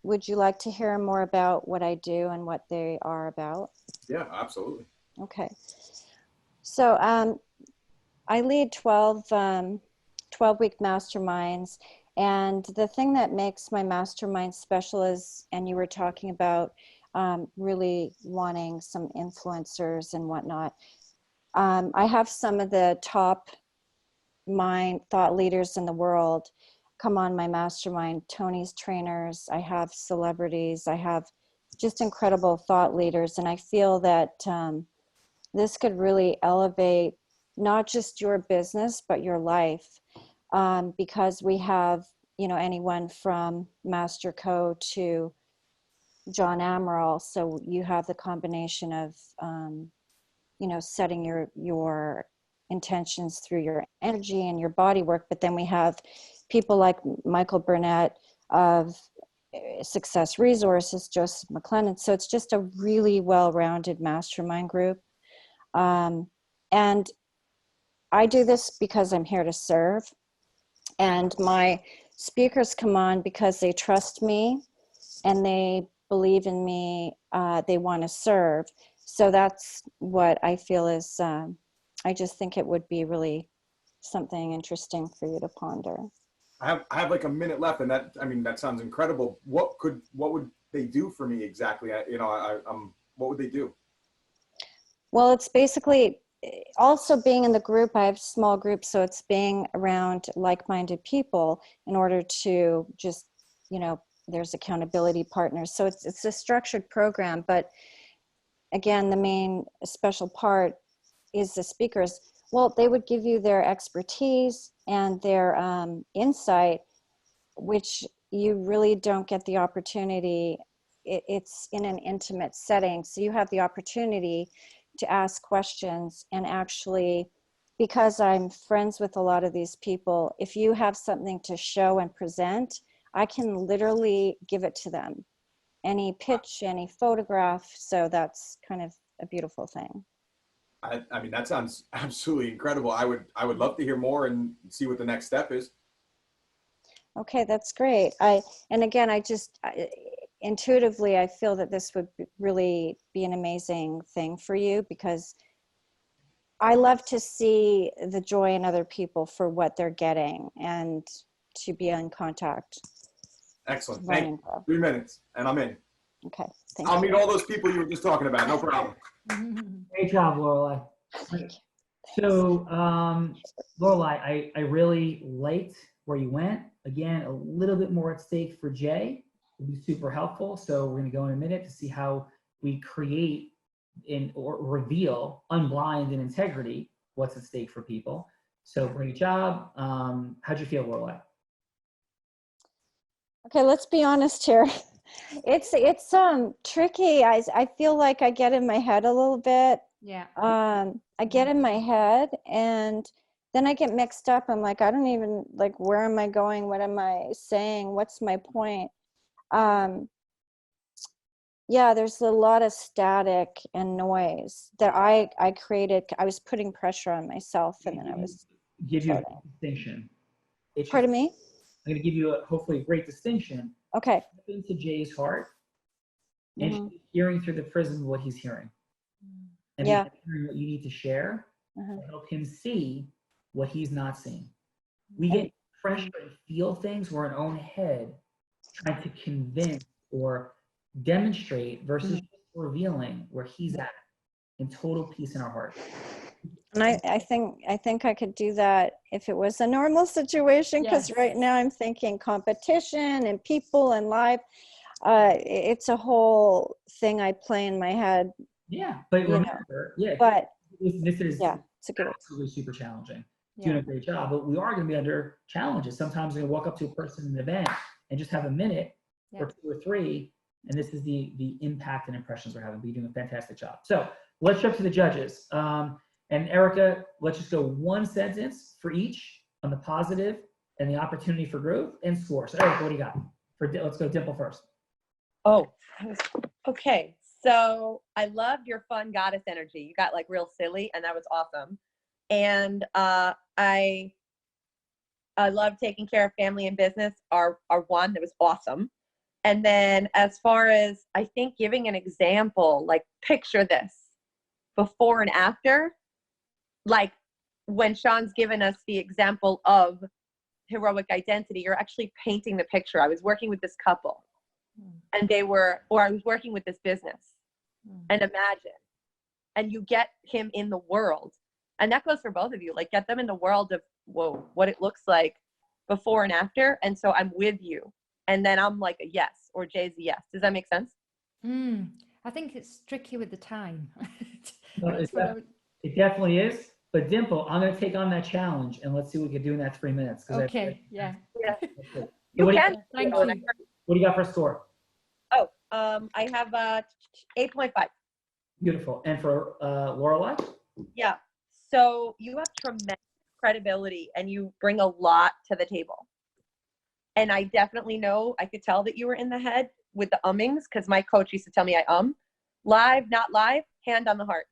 Speaker 3: Would you like to hear more about what I do and what they are about?
Speaker 2: Yeah, absolutely.
Speaker 3: Okay. So I lead 12-week masterminds. And the thing that makes my mastermind special is, and you were talking about really wanting some influencers and whatnot. I have some of the top thought leaders in the world come on my mastermind. Tony's trainers, I have celebrities, I have just incredible thought leaders. And I feel that this could really elevate not just your business, but your life. Because we have, anyone from Master Co to John Amaral. So you have the combination of, setting your intentions through your energy and your body work. But then we have people like Michael Burnett of Success Resources, Joseph McLennan. So it's just a really well-rounded mastermind group. And I do this because I'm here to serve. And my speakers come on because they trust me and they believe in me. They want to serve. So that's what I feel is, I just think it would be really something interesting for you to ponder.
Speaker 2: I have like a minute left, and that sounds incredible. What would they do for me exactly? What would they do?
Speaker 3: Well, it's basically also being in the group. I have small groups, so it's being around like-minded people in order to just, you know, there's accountability partners. So it's a structured program, but again, the main special part is the speakers. Well, they would give you their expertise and their insight, which you really don't get the opportunity. It's in an intimate setting, so you have the opportunity to ask questions. And actually, because I'm friends with a lot of these people, if you have something to show and present, I can literally give it to them. Any pitch, any photograph. So that's kind of a beautiful thing.
Speaker 2: I mean, that sounds absolutely incredible. I would love to hear more and see what the next step is.
Speaker 3: Okay, that's great. And again, intuitively, I feel that this would really be an amazing thing for you, because I love to see the joy in other people for what they're getting and to be in contact.
Speaker 2: Excellent. Thank you. 3 minutes and I'm in.
Speaker 3: Okay.
Speaker 2: I'll meet all those people you were just talking about. No problem.
Speaker 1: Great job, Lorelei. So, Lorelei, I really liked where you went. Again, a little bit more at stake for Jay would be super helpful. So we're going to go in a minute to see how we create or reveal unblind and integrity, what's at stake for people. So great job. How'd you feel, Lorelei?
Speaker 3: Okay, let's be honest here. It's tricky. I feel like I get in my head a little bit.
Speaker 4: Yeah.
Speaker 3: I get in my head and then I get mixed up. I'm like, I don't even, like, where am I going? What am I saying? What's my point? Yeah, there's a lot of static and noise that I created. I was putting pressure on myself, and then I was
Speaker 1: give you a distinction.
Speaker 3: Pardon me?
Speaker 1: I'm going to give you hopefully a great distinction.
Speaker 3: Okay.
Speaker 1: Into Jay's heart, and she's hearing through the prism of what he's hearing. And he's hearing what you need to share to help him see what he's not seeing. We get pressure and feel things. We're in our own head trying to convince or demonstrate versus just revealing where he's at in total peace in our heart.
Speaker 3: And I think I could do that if it was a normal situation, because right now I'm thinking competition and people and life. It's a whole thing I play in my head.
Speaker 1: Yeah, but remember,
Speaker 3: but
Speaker 1: this is
Speaker 3: it's a good
Speaker 1: absolutely super challenging. Doing a great job, but we are going to be under challenges. Sometimes we're going to walk up to a person in an event and just have a minute or 2 or 3, and this is the impact and impressions we're having. But you're doing a fantastic job. So let's jump to the judges. And Erica, let's just go 1 sentence for each on the positive and the opportunity for growth and score. So Erica, what do you got? Let's go Dimple first.
Speaker 5: Oh, okay. So I loved your fun goddess energy. You got like real silly, and that was awesome. And I love taking care of family and business are one that was awesome. And then as far as, I think, giving an example, like picture this before and after, like when Sean's given us the example of heroic identity, you're actually painting the picture. I was working with this couple and I was working with this business, and imagine, and you get him in the world. And that goes for both of you, like get them in the world of, whoa, what it looks like before and after. And so I'm with you. And then I'm like a yes, or Jay's a yes. Does that make sense?
Speaker 4: I think it's tricky with the time.
Speaker 1: It definitely is. But Dimple, I'm going to take on that challenge, and let's see what we can do in that 3 minutes.
Speaker 4: Okay, yeah.
Speaker 1: What
Speaker 4: Thank you.
Speaker 1: What do you got for a score?
Speaker 5: Oh, I have 8.5.
Speaker 1: Beautiful. And for Lorelei?
Speaker 5: Yeah. So you have tremendous credibility, and you bring a lot to the table. And I definitely know, I could tell that you were in the head with the ummings, because my coach used to tell me live, not live, hand on the heart.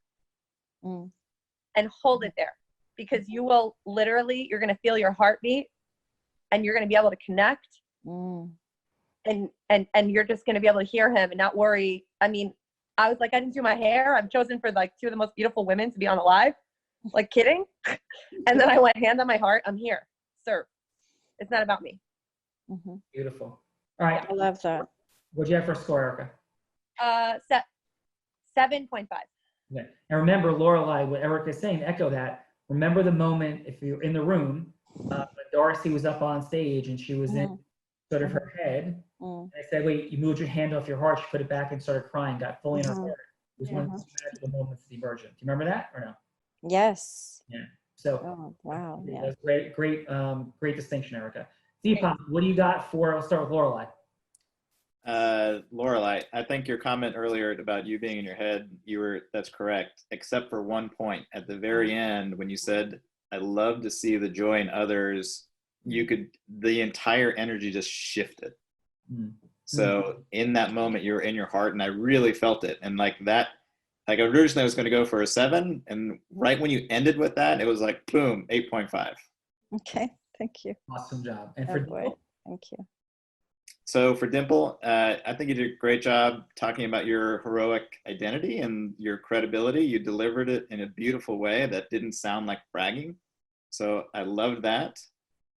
Speaker 5: And hold it there, because you will literally, you're going to feel your heartbeat, and you're going to be able to connect. And you're just going to be able to hear him and not worry. I mean, I was like, I didn't do my hair. I'm chosen for like 2 of the most beautiful women to be on a live. Like, kidding? And then I went, hand on my heart, I'm here. Serve. It's not about me.
Speaker 1: Beautiful. All right.
Speaker 3: I love that.
Speaker 1: What'd you have for a score, Erica?
Speaker 5: 7.5.
Speaker 1: Okay. And remember, Lorelei, what Eric is saying, echo that. Remember the moment, if you're in the room, when Darcy was up on stage and she was in sort of her head. And I said, wait, you moved your hand off your heart. She put it back and started crying, got fully in her heart. It was one of the magical moments of the emergent. Do you remember that or no?
Speaker 3: Yes.
Speaker 1: Yeah. So,
Speaker 3: Oh, wow. Yeah.
Speaker 1: that's great, great distinction, Erica. Deepak, what do you got for, I'll start with Lorelei.
Speaker 6: Lorelei, I think your comment earlier about you being in your head, that's correct, except for one point at the very end when you said, I love to see the joy in others. The entire energy just shifted. So in that moment, you were in your heart, and I really felt it. And like that, like originally I was going to go for a 7, and right when you ended with that, it was like boom, 8.5.
Speaker 3: Okay, thank you.
Speaker 1: Awesome job. And for Dimple?
Speaker 3: Thank you.
Speaker 6: So for Dimple, I think you did a great job talking about your heroic identity and your credibility. You delivered it in a beautiful way that didn't sound like bragging. So I loved that.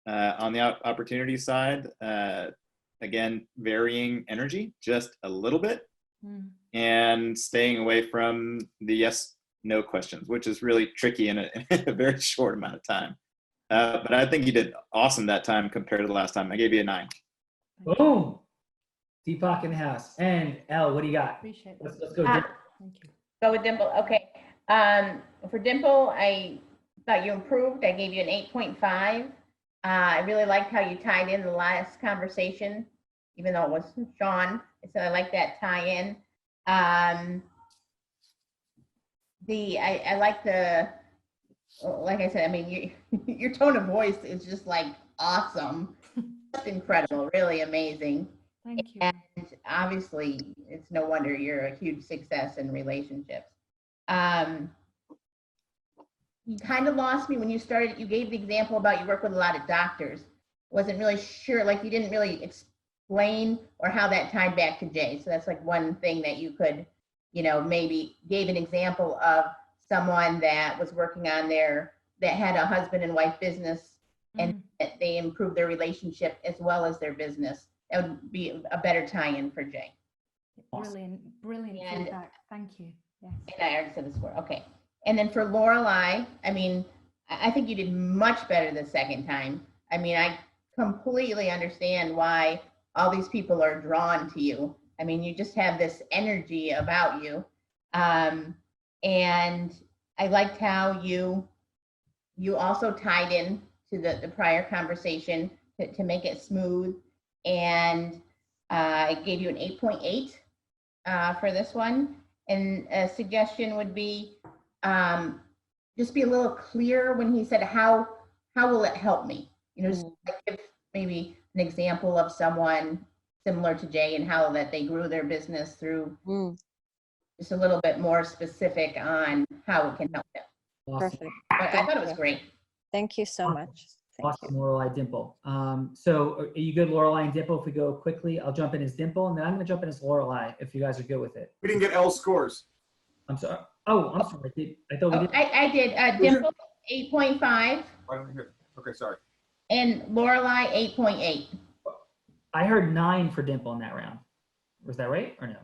Speaker 6: On the opportunity side, again, varying energy just a little bit and staying away from the yes, no questions, which is really tricky in a very short amount of time. But I think you did awesome that time compared to the last time. I gave you a 9.
Speaker 1: Boom. Deepak in the house. And Elle, what do you got?
Speaker 4: Appreciate it.
Speaker 1: Let's go. Dimple.
Speaker 4: Thank you.
Speaker 7: Go with Dimple. Okay. For Dimple, I thought you improved. I gave you an 8.5. I really liked how you tied in the last conversation, even though it was Sean. So I like that tie-in. I like like I said, I mean, your tone of voice is just like awesome. Just incredible, really amazing.
Speaker 4: Thank you.
Speaker 7: And obviously, it's no wonder you're a huge success in relationships. You kind of lost me when you started. You gave the example about you work with a lot of doctors. Wasn't really sure, like you didn't really explain or how that tied back to Jay. So that's like one thing that you could, maybe gave an example of someone that was working on that had a husband and wife business and that they improved their relationship as well as their business. That would be a better tie-in for Jay.
Speaker 4: Brilliant feedback. Thank you. Yes.
Speaker 7: And I already said the score. Okay. And then for Lorelei, I mean, I think you did much better the second time. I mean, I completely understand why all these people are drawn to you. I mean, you just have this energy about you. And I liked how you also tied in to the prior conversation to make it smooth. And I gave you an 8.8 for this one. And a suggestion would be just be a little clearer when he said, how will it help me? Give maybe an example of someone similar to Jay and how that they grew their business through just a little bit more specific on how it can help them.
Speaker 1: Awesome.
Speaker 3: Perfect.
Speaker 7: But I thought it was great.
Speaker 3: Thank you so much. Thank
Speaker 1: Awesome, Lorelei, Dimple. So are you good, Lorelei and Dimple? If we go quickly, I'll jump in as Dimple, and then I'm going to jump in as Lorelei if you guys are good with it.
Speaker 2: We didn't get L scores.
Speaker 1: I'm sorry. Oh, I'm sorry. I thought we did.
Speaker 7: I did. Dimple 8.5
Speaker 2: I don't hear. Okay, sorry.
Speaker 7: and Lorelei 8.8.
Speaker 1: I heard 9 for Dimple in that round. Was that right or no?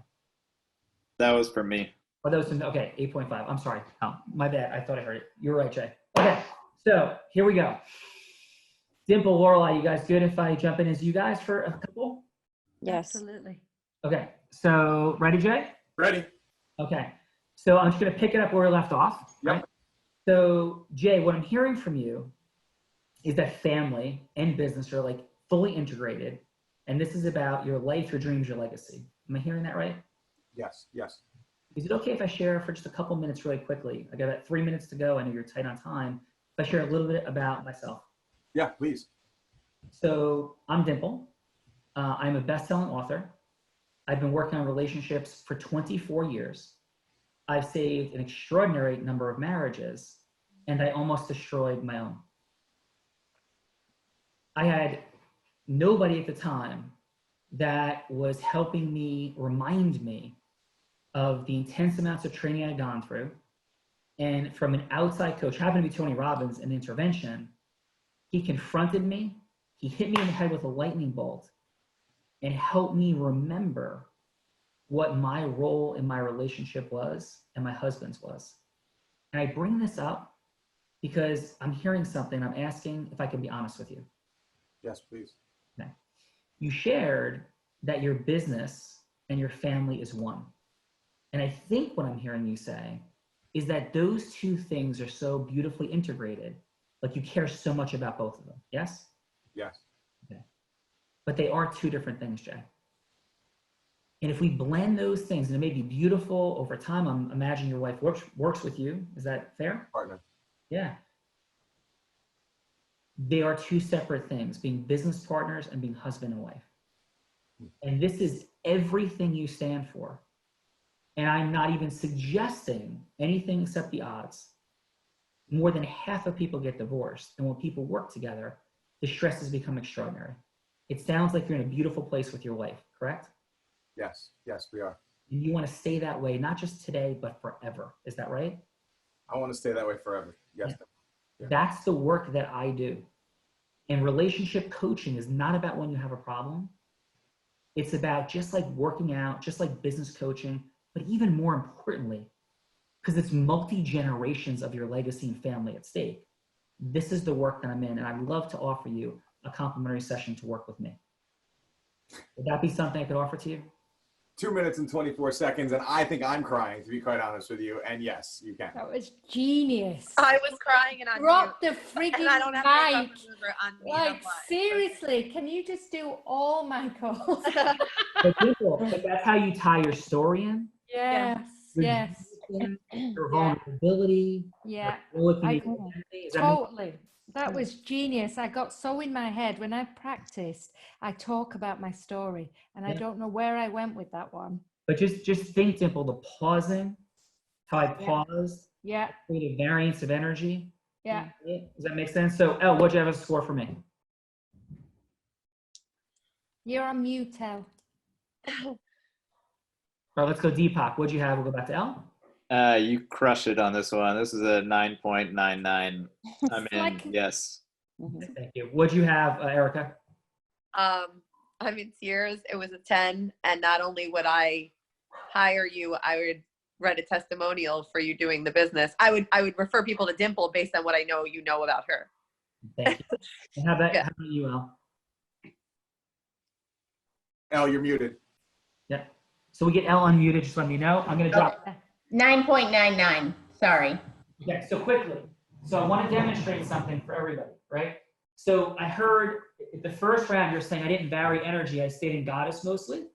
Speaker 6: That was for me.
Speaker 1: Oh, that was okay. 8.5. I'm sorry. Oh, my bad. I thought I heard it. You're right, Jay. Okay. So here we go. Dimple, Lorelei, you guys good if I jump in as you guys for a couple?
Speaker 3: Yes.
Speaker 4: Absolutely.
Speaker 1: Okay. So ready, Jay?
Speaker 2: Ready.
Speaker 1: Okay. So I'm just going to pick it up where we left off.
Speaker 2: Yep.
Speaker 1: Right? So Jay, what I'm hearing from you is that family and business are like fully integrated. And this is about your life, your dreams, your legacy. Am I hearing that right?
Speaker 2: Yes. Yes.
Speaker 1: Is it okay if I share for just a couple minutes really quickly? I got about 3 minutes to go. I know you're tight on time. If I share a little bit about myself.
Speaker 2: Yeah, please.
Speaker 1: So I'm Dimple. I'm a best-selling author. I've been working on relationships for 24 years. I've saved an extraordinary number of marriages, and I almost destroyed my own. I had nobody at the time that was helping me, remind me of the intense amounts of training I'd gone through. And from an outside coach, happened to be Tony Robbins, an intervention, he confronted me, he hit me in the head with a lightning bolt and helped me remember what my role in my relationship was and my husband's was. And I bring this up because I'm hearing something. I'm asking if I can be honest with you.
Speaker 2: Yes, please.
Speaker 1: Okay. You shared that your business and your family is one. And I think what I'm hearing you say is that those two things are so beautifully integrated. Like you care so much about both of them. Yes?
Speaker 2: Yes.
Speaker 1: Okay. But they are two different things, Jay. And if we blend those things, and it may be beautiful over time, I'm imagining your wife works with you. Is that fair?
Speaker 2: Partner.
Speaker 1: Yeah. They are two separate things, being business partners and being husband and wife. And this is everything you stand for. And I'm not even suggesting anything except the odds. More than half of people get divorced. And when people work together, the stresses become extraordinary. It sounds like you're in a beautiful place with your wife, correct?
Speaker 2: Yes. Yes, we are.
Speaker 1: And you want to stay that way, not just today, but forever. Is that right?
Speaker 2: I want to stay that way forever. Yes. Yeah.
Speaker 1: That's the work that I do. And relationship coaching is not about when you have a problem. It's about just like working out, just like business coaching, but even more importantly, because it's multi-generations of your legacy and family at stake. This is the work that I'm in, and I'd love to offer you a complimentary session to work with me. Would that be something I could offer to you?
Speaker 2: 2 minutes and 24 seconds, and I think I'm crying, to be quite honest with you. And yes, you can.
Speaker 4: That was genius.
Speaker 5: I was crying and I
Speaker 4: Drop the frigging
Speaker 5: and I don't have
Speaker 4: mic.
Speaker 5: on me.
Speaker 4: Like, seriously, can you just do all my calls?
Speaker 1: But that's how you tie your story in.
Speaker 4: Yes,
Speaker 1: Your
Speaker 4: yes.
Speaker 1: your vulnerability.
Speaker 4: Yeah,
Speaker 1: your
Speaker 4: I
Speaker 1: vulnerability. Does that make
Speaker 4: totally. That was genius. I got so in my head when I practiced, I talk about my story and I
Speaker 1: Yeah.
Speaker 4: don't know where I went with that one.
Speaker 1: But just think, Dimple, the pausing, how I
Speaker 4: Yeah.
Speaker 1: paused,
Speaker 4: Yeah,
Speaker 1: create a variance of energy.
Speaker 4: yeah.
Speaker 1: Does that make sense? So, Elle, what'd you have a score for me?
Speaker 4: You're on mute, Elle.
Speaker 1: All right, let's go Deepak. What'd you have? We'll go back to Elle.
Speaker 6: You crushed it on this one. This is a 9.99. I'm in.
Speaker 4: Like-
Speaker 6: Yes.
Speaker 1: Thank you. What'd you have, Erica?
Speaker 5: I'm in tears. It was a 10. And not only would I hire you, I would write a testimonial for you doing the business. I would refer people to Dimple based on what I know you know about her.
Speaker 1: Thank you. And how about,
Speaker 5: Yeah.
Speaker 1: how about you, Elle?
Speaker 2: Elle, you're muted.
Speaker 1: Yeah. So we get Elle unmuted. Just let me know. I'm going to drop.
Speaker 7: 9.99. Sorry.
Speaker 1: Okay, so quickly. So I want to demonstrate something for everybody, right? So I heard the first round you're saying I didn't vary energy. I stayed in goddess mostly,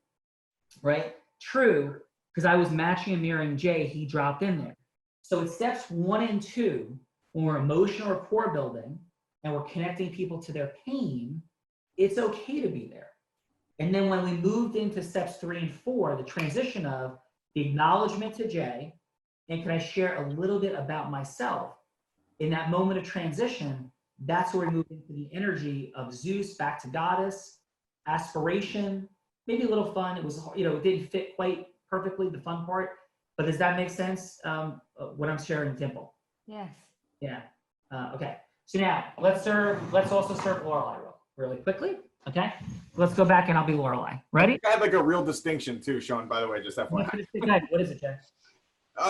Speaker 1: right? True, because I was matching and mirroring Jay. He dropped in there. So in steps 1 and 2, when we're emotional rapport building and we're connecting people to their pain, it's okay to be there. And then when we moved into steps 3 and 4, the transition of the acknowledgement to Jay, and can I share a little bit about myself? In that moment of transition, that's where we move into the energy of Zeus back to goddess, aspiration, maybe a little fun. It was, it didn't fit quite perfectly, the fun part, but does that make sense? What I'm sharing, Dimple?
Speaker 4: Yes.
Speaker 1: Yeah. Okay. So now let's also serve Lorelei really quickly. Okay. Let's go back and I'll be Lorelei. Ready?
Speaker 2: I had like a real distinction too, Sean, by the way, just FYI.
Speaker 1: What is it, Jay?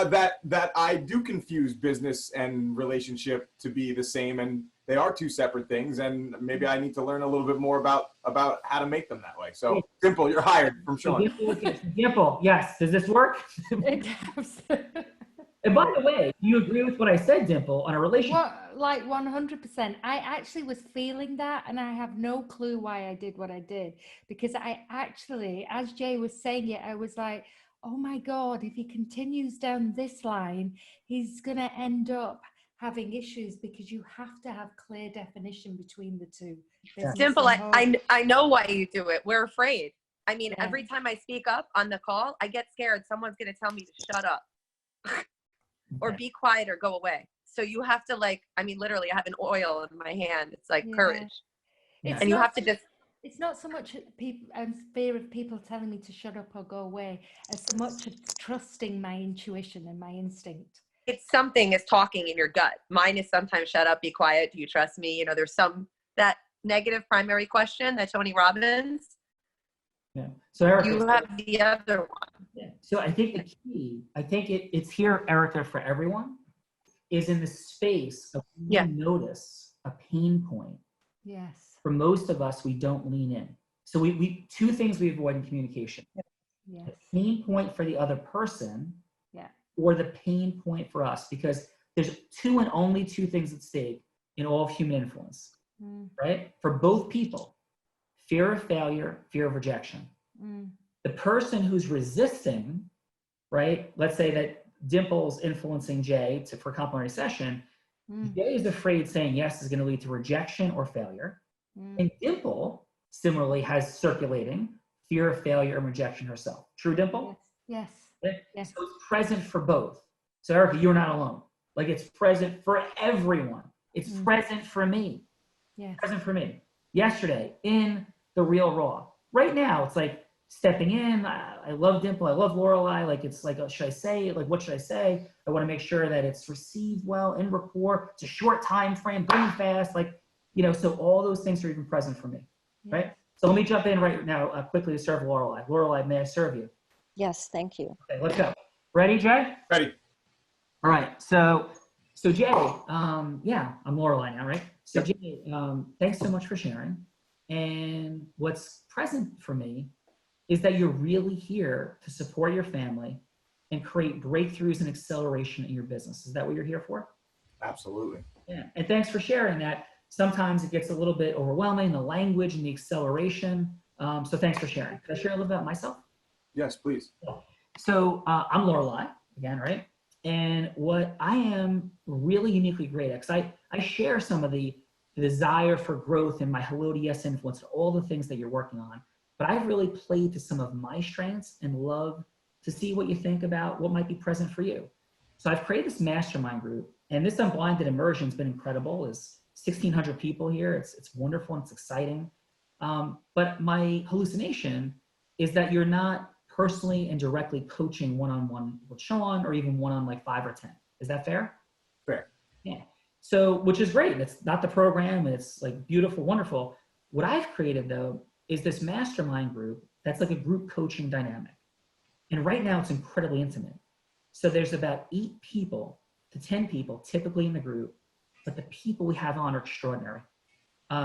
Speaker 2: That I do confuse business and relationship to be the same, and they are two separate things, and maybe I need to learn a little bit more about how to make them that way. So, Dimple, you're hired from Sean.
Speaker 1: Dimple, yes. Does this work?
Speaker 4: It does.
Speaker 1: And by the way, do you agree with what I said, Dimple, on a relationship?
Speaker 4: Well, like 100%. I actually was feeling that, and I have no clue why I did what I did. Because I actually, as Jay was saying it, I was like, oh my God, if he continues down this line, he's going to end up having issues, because you have to have clear definition between the two. business
Speaker 5: Dimple,
Speaker 4: and home.
Speaker 5: I know why you do it. We're afraid. I mean,
Speaker 4: Yeah.
Speaker 5: every time I speak up on the call, I get scared. Someone's going to tell me to shut up or be quiet or go away. So you have to literally I have an oil in my hand. It's like
Speaker 4: Yeah.
Speaker 5: courage.
Speaker 4: It's
Speaker 5: And you
Speaker 4: not
Speaker 5: have to
Speaker 4: so-
Speaker 5: just,
Speaker 4: It's not so much fear of people telling me to shut up or go away, as so much of trusting my intuition and my instinct.
Speaker 5: it's something is talking in your gut. Mine is sometimes shut up, be quiet. Do you trust me? There's that negative primary question that Tony Robbins,
Speaker 1: Yeah. So Erica,
Speaker 8: You have the other one.
Speaker 1: yeah. So I think the key, I think it's here, Erica, for everyone, is in the space of when
Speaker 8: Yeah.
Speaker 1: you notice a pain point.
Speaker 4: Yes.
Speaker 1: For most of us, we don't lean in. So we two things we avoid in communication.
Speaker 4: Yes.
Speaker 1: The pain point for the other person,
Speaker 4: Yeah.
Speaker 1: or the pain point for us, because there's two and only two things at stake in all of human influence, right? For both people, fear of failure, fear of rejection. The person who's resisting, right? Let's say that Dimple's influencing Jay for a complimentary session. Jay is afraid saying yes is going to lead to rejection or failure. And Dimple similarly has circulating fear of failure and rejection herself. True, Dimple?
Speaker 4: Yes.
Speaker 1: Right?
Speaker 4: Yes.
Speaker 1: So it's present for both. So Erica, you're not alone. Like, it's present for everyone. It's present for me.
Speaker 4: Yes.
Speaker 1: Present for me. Yesterday in the Real Raw. Right now, it's like stepping in. I love Dimple. I love Lorelei. Like, it's like, should I say it? Like, what should I say? I want to make sure that it's received well in rapport. It's a short time frame, boom, fast. Like, you know, so all those things are even present for me, right? So let me jump in right now quickly to serve Lorelei. Lorelei, may I serve you?
Speaker 3: Yes, thank you.
Speaker 1: Okay, let's go. Ready, Jay?
Speaker 2: Ready.
Speaker 1: All right. So Jay, yeah, I'm Lorelei now, right? So Jay, thanks so much for sharing. And what's present for me is that you're really here to support your family and create breakthroughs and acceleration in your business. Is that what you're here for?
Speaker 2: Absolutely.
Speaker 1: Yeah. And thanks for sharing that. Sometimes it gets a little bit overwhelming, the language and the acceleration. So thanks for sharing. Can I share a little bit about myself?
Speaker 2: Yes, please.
Speaker 1: So I'm Lorelei, again, right? And what I am really uniquely great at, because I share some of the desire for growth and my Hello to Yes influence and all the things that you're working on. But I've really played to some of my strengths and love to see what you think about what might be present for you. So I've created this mastermind group, and this Unblinded immersion has been incredible. There's 1,600 people here. It's wonderful and it's exciting. But my hallucination is that you're not personally and directly coaching one-on-one with Sean, or even one on like 5 or 10. Is that fair?
Speaker 2: Fair.
Speaker 1: Yeah. So, which is great. It's not the program. It's like beautiful, wonderful. What I've created though is this mastermind group that's like a group coaching dynamic. And right now it's incredibly intimate. So there's about 8 people to 10 people typically in the group, but the people we have on are extraordinary.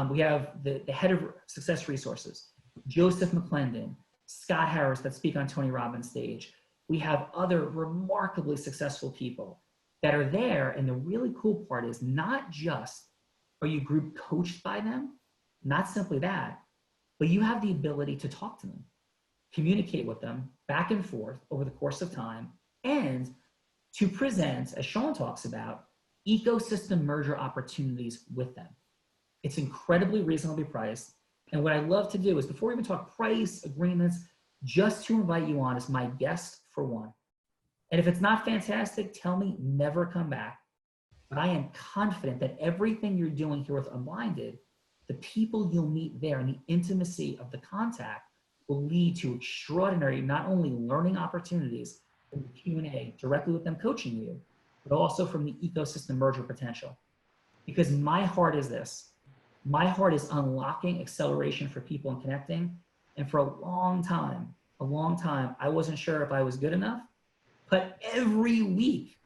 Speaker 1: We have the head of success resources, Joseph McClendon, Scott Harris that speak on Tony Robbins stage. We have other remarkably successful people that are there. And the really cool part is not just are you group coached by them, not simply that, but you have the ability to talk to them, communicate with them back and forth over the course of time, and to present, as Sean talks about, ecosystem merger opportunities with them. It's incredibly reasonably priced. And what I love to do is, before we even talk price, agreements, just to invite you on as my guest for one. And if it's not fantastic, tell me, never come back. But I am confident that everything you're doing here with Unblinded, the people you'll meet there and the intimacy of the contact will lead to extraordinary, not only learning opportunities from the Q&A directly with them coaching you, but also from the ecosystem merger potential. Because my heart is this. My heart is unlocking acceleration for people and connecting. And for a long time, I wasn't sure if I was good enough. But every week,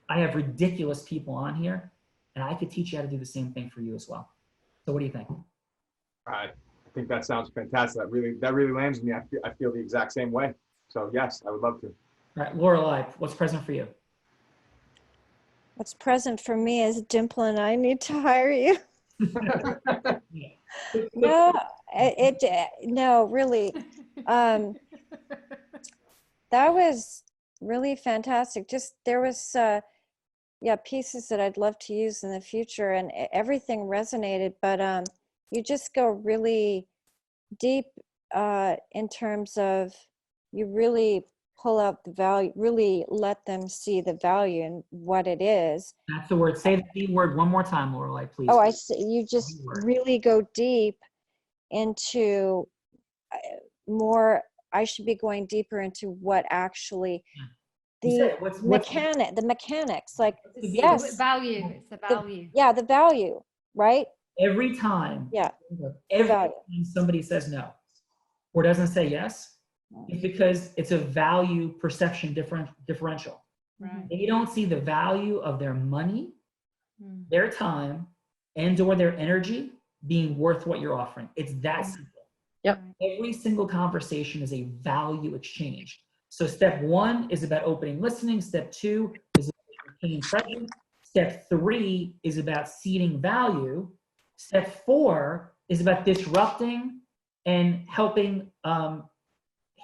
Speaker 1: I have ridiculous people on here, and I could teach you how to do the same thing for you as well. So what do you think?
Speaker 2: I think that sounds fantastic. That really lands me. I feel the exact same way. So yes, I would love to.
Speaker 1: All right, Lorelei, what's present for you?
Speaker 3: What's present for me is Dimple and I need to hire you. No, no, really. That was really fantastic. Just there was, yeah, pieces that I'd love to use in the future, and everything resonated. But you just go really deep in terms of you really pull out the value, really let them see the value and what it is.
Speaker 1: That's the word. Say the B word one more time, Lorelei, please.
Speaker 3: Oh, I see. You just really go deep into more. I should be going deeper into what actually the mechanics, like, yes,
Speaker 4: value. It's the value.
Speaker 3: The value, right?
Speaker 1: Every time.
Speaker 3: Yeah.
Speaker 1: Every time somebody says no, or doesn't say yes, it's because it's a value perception differential.
Speaker 4: Right.
Speaker 1: They don't see the value of their money, their time, and or their energy being worth what you're offering. It's that simple.
Speaker 8: Yep.
Speaker 1: Every single conversation is a value exchange. So step 1 is about opening listening. Step 2 is about retaining presence. Step 3 is about seeding value. Step 4 is about disrupting and helping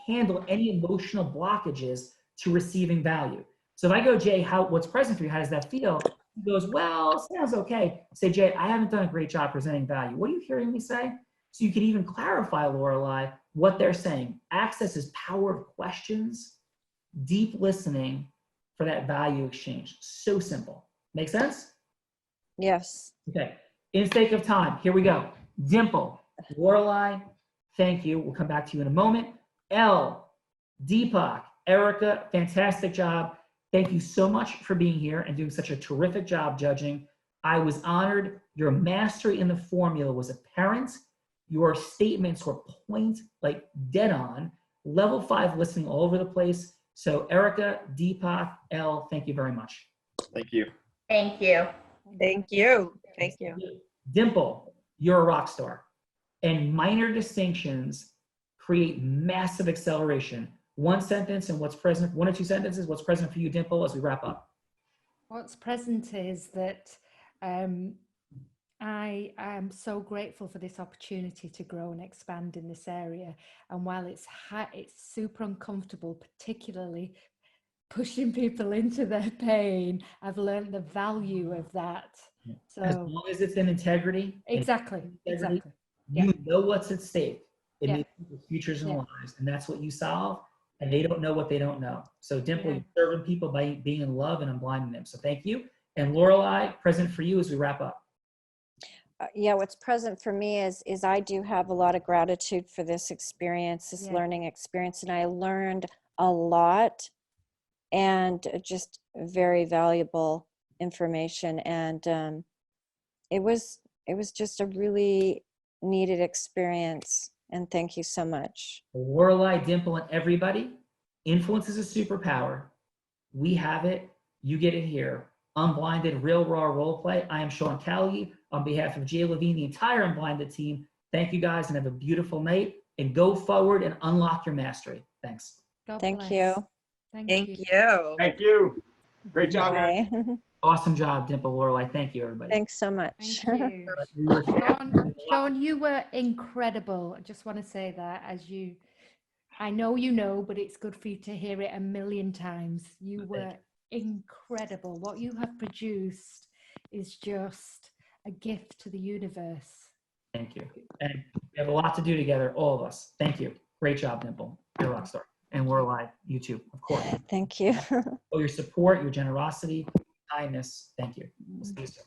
Speaker 1: handle any emotional blockages to receiving value. So if I go, Jay, what's present for you? How does that feel? He goes, well, sounds okay. I say, Jay, I haven't done a great job presenting value. What are you hearing me say? So you can even clarify, Lorelei, what they're saying. Access is power of questions, deep listening for that value exchange. So simple. Make sense?
Speaker 3: Yes.
Speaker 1: Okay. In sake of time, here we go. Dimple, Lorelei, thank you. We'll come back to you in a moment. L, Deepak, Erica, fantastic job. Thank you so much for being here and doing such a terrific job judging. I was honored. Your mastery in the formula was apparent. Your statements were like dead on. Level 5 listening all over the place. So Erica, Deepak, L, thank you very much.
Speaker 6: Thank you.
Speaker 7: Thank you.
Speaker 8: Thank you. Thank you.
Speaker 1: Dimple, you're a rock star. And minor distinctions create massive acceleration. One sentence and what's present, 1 or 2 sentences, what's present for you, Dimple, as we wrap up.
Speaker 4: What's present is that I am so grateful for this opportunity to grow and expand in this area. And while it's super uncomfortable, particularly pushing people into their pain, I've learned the value of that. So
Speaker 1: As long as it's in integrity.
Speaker 4: exactly.
Speaker 1: You know what's at stake. It
Speaker 4: Yeah.
Speaker 1: means people's futures and
Speaker 4: Yeah.
Speaker 1: lives, and that's what you solve. And they don't know what they don't know. So Dimple,
Speaker 4: Yeah.
Speaker 1: you're serving people by being in love and unblinding them. So thank you. And Lorelei, present for you as we wrap up.
Speaker 3: Yeah, what's present for me is I do have a lot of gratitude for this experience, this
Speaker 4: Yeah.
Speaker 3: learning experience, and I learned a lot and just very valuable information. And it was just a really needed experience. And thank you so much.
Speaker 1: Lorelei, Dimple, and everybody, influence is a superpower. We have it. You get it here. Unblinded, Real Raw Role Play. I am Sean Calley. On behalf of Jay Levine, the entire Unblinded team, thank you guys and have a beautiful night. And go forward and unlock your mastery. Thanks.
Speaker 4: God
Speaker 3: Thank
Speaker 4: bless.
Speaker 3: you.
Speaker 4: Thank
Speaker 8: Thank
Speaker 4: you.
Speaker 8: you.
Speaker 2: Thank you. Great job, guys.
Speaker 3: Bye.
Speaker 1: Awesome job, Dimple, Lorelei. Thank you, everybody.
Speaker 3: Thanks so much.
Speaker 4: Thank you. Sean, you were incredible. I just want to say that I know you know, but it's good for you to hear it a million times. You were incredible. What you have produced is just a gift to the universe.
Speaker 1: Thank you. And we have a lot to do together, all of us. Thank you. Great job, Dimple. You're a rock star. And Lorelei, you too, of course.
Speaker 3: Thank you.
Speaker 1: For your support, your generosity, kindness. Thank you. We'll see you soon.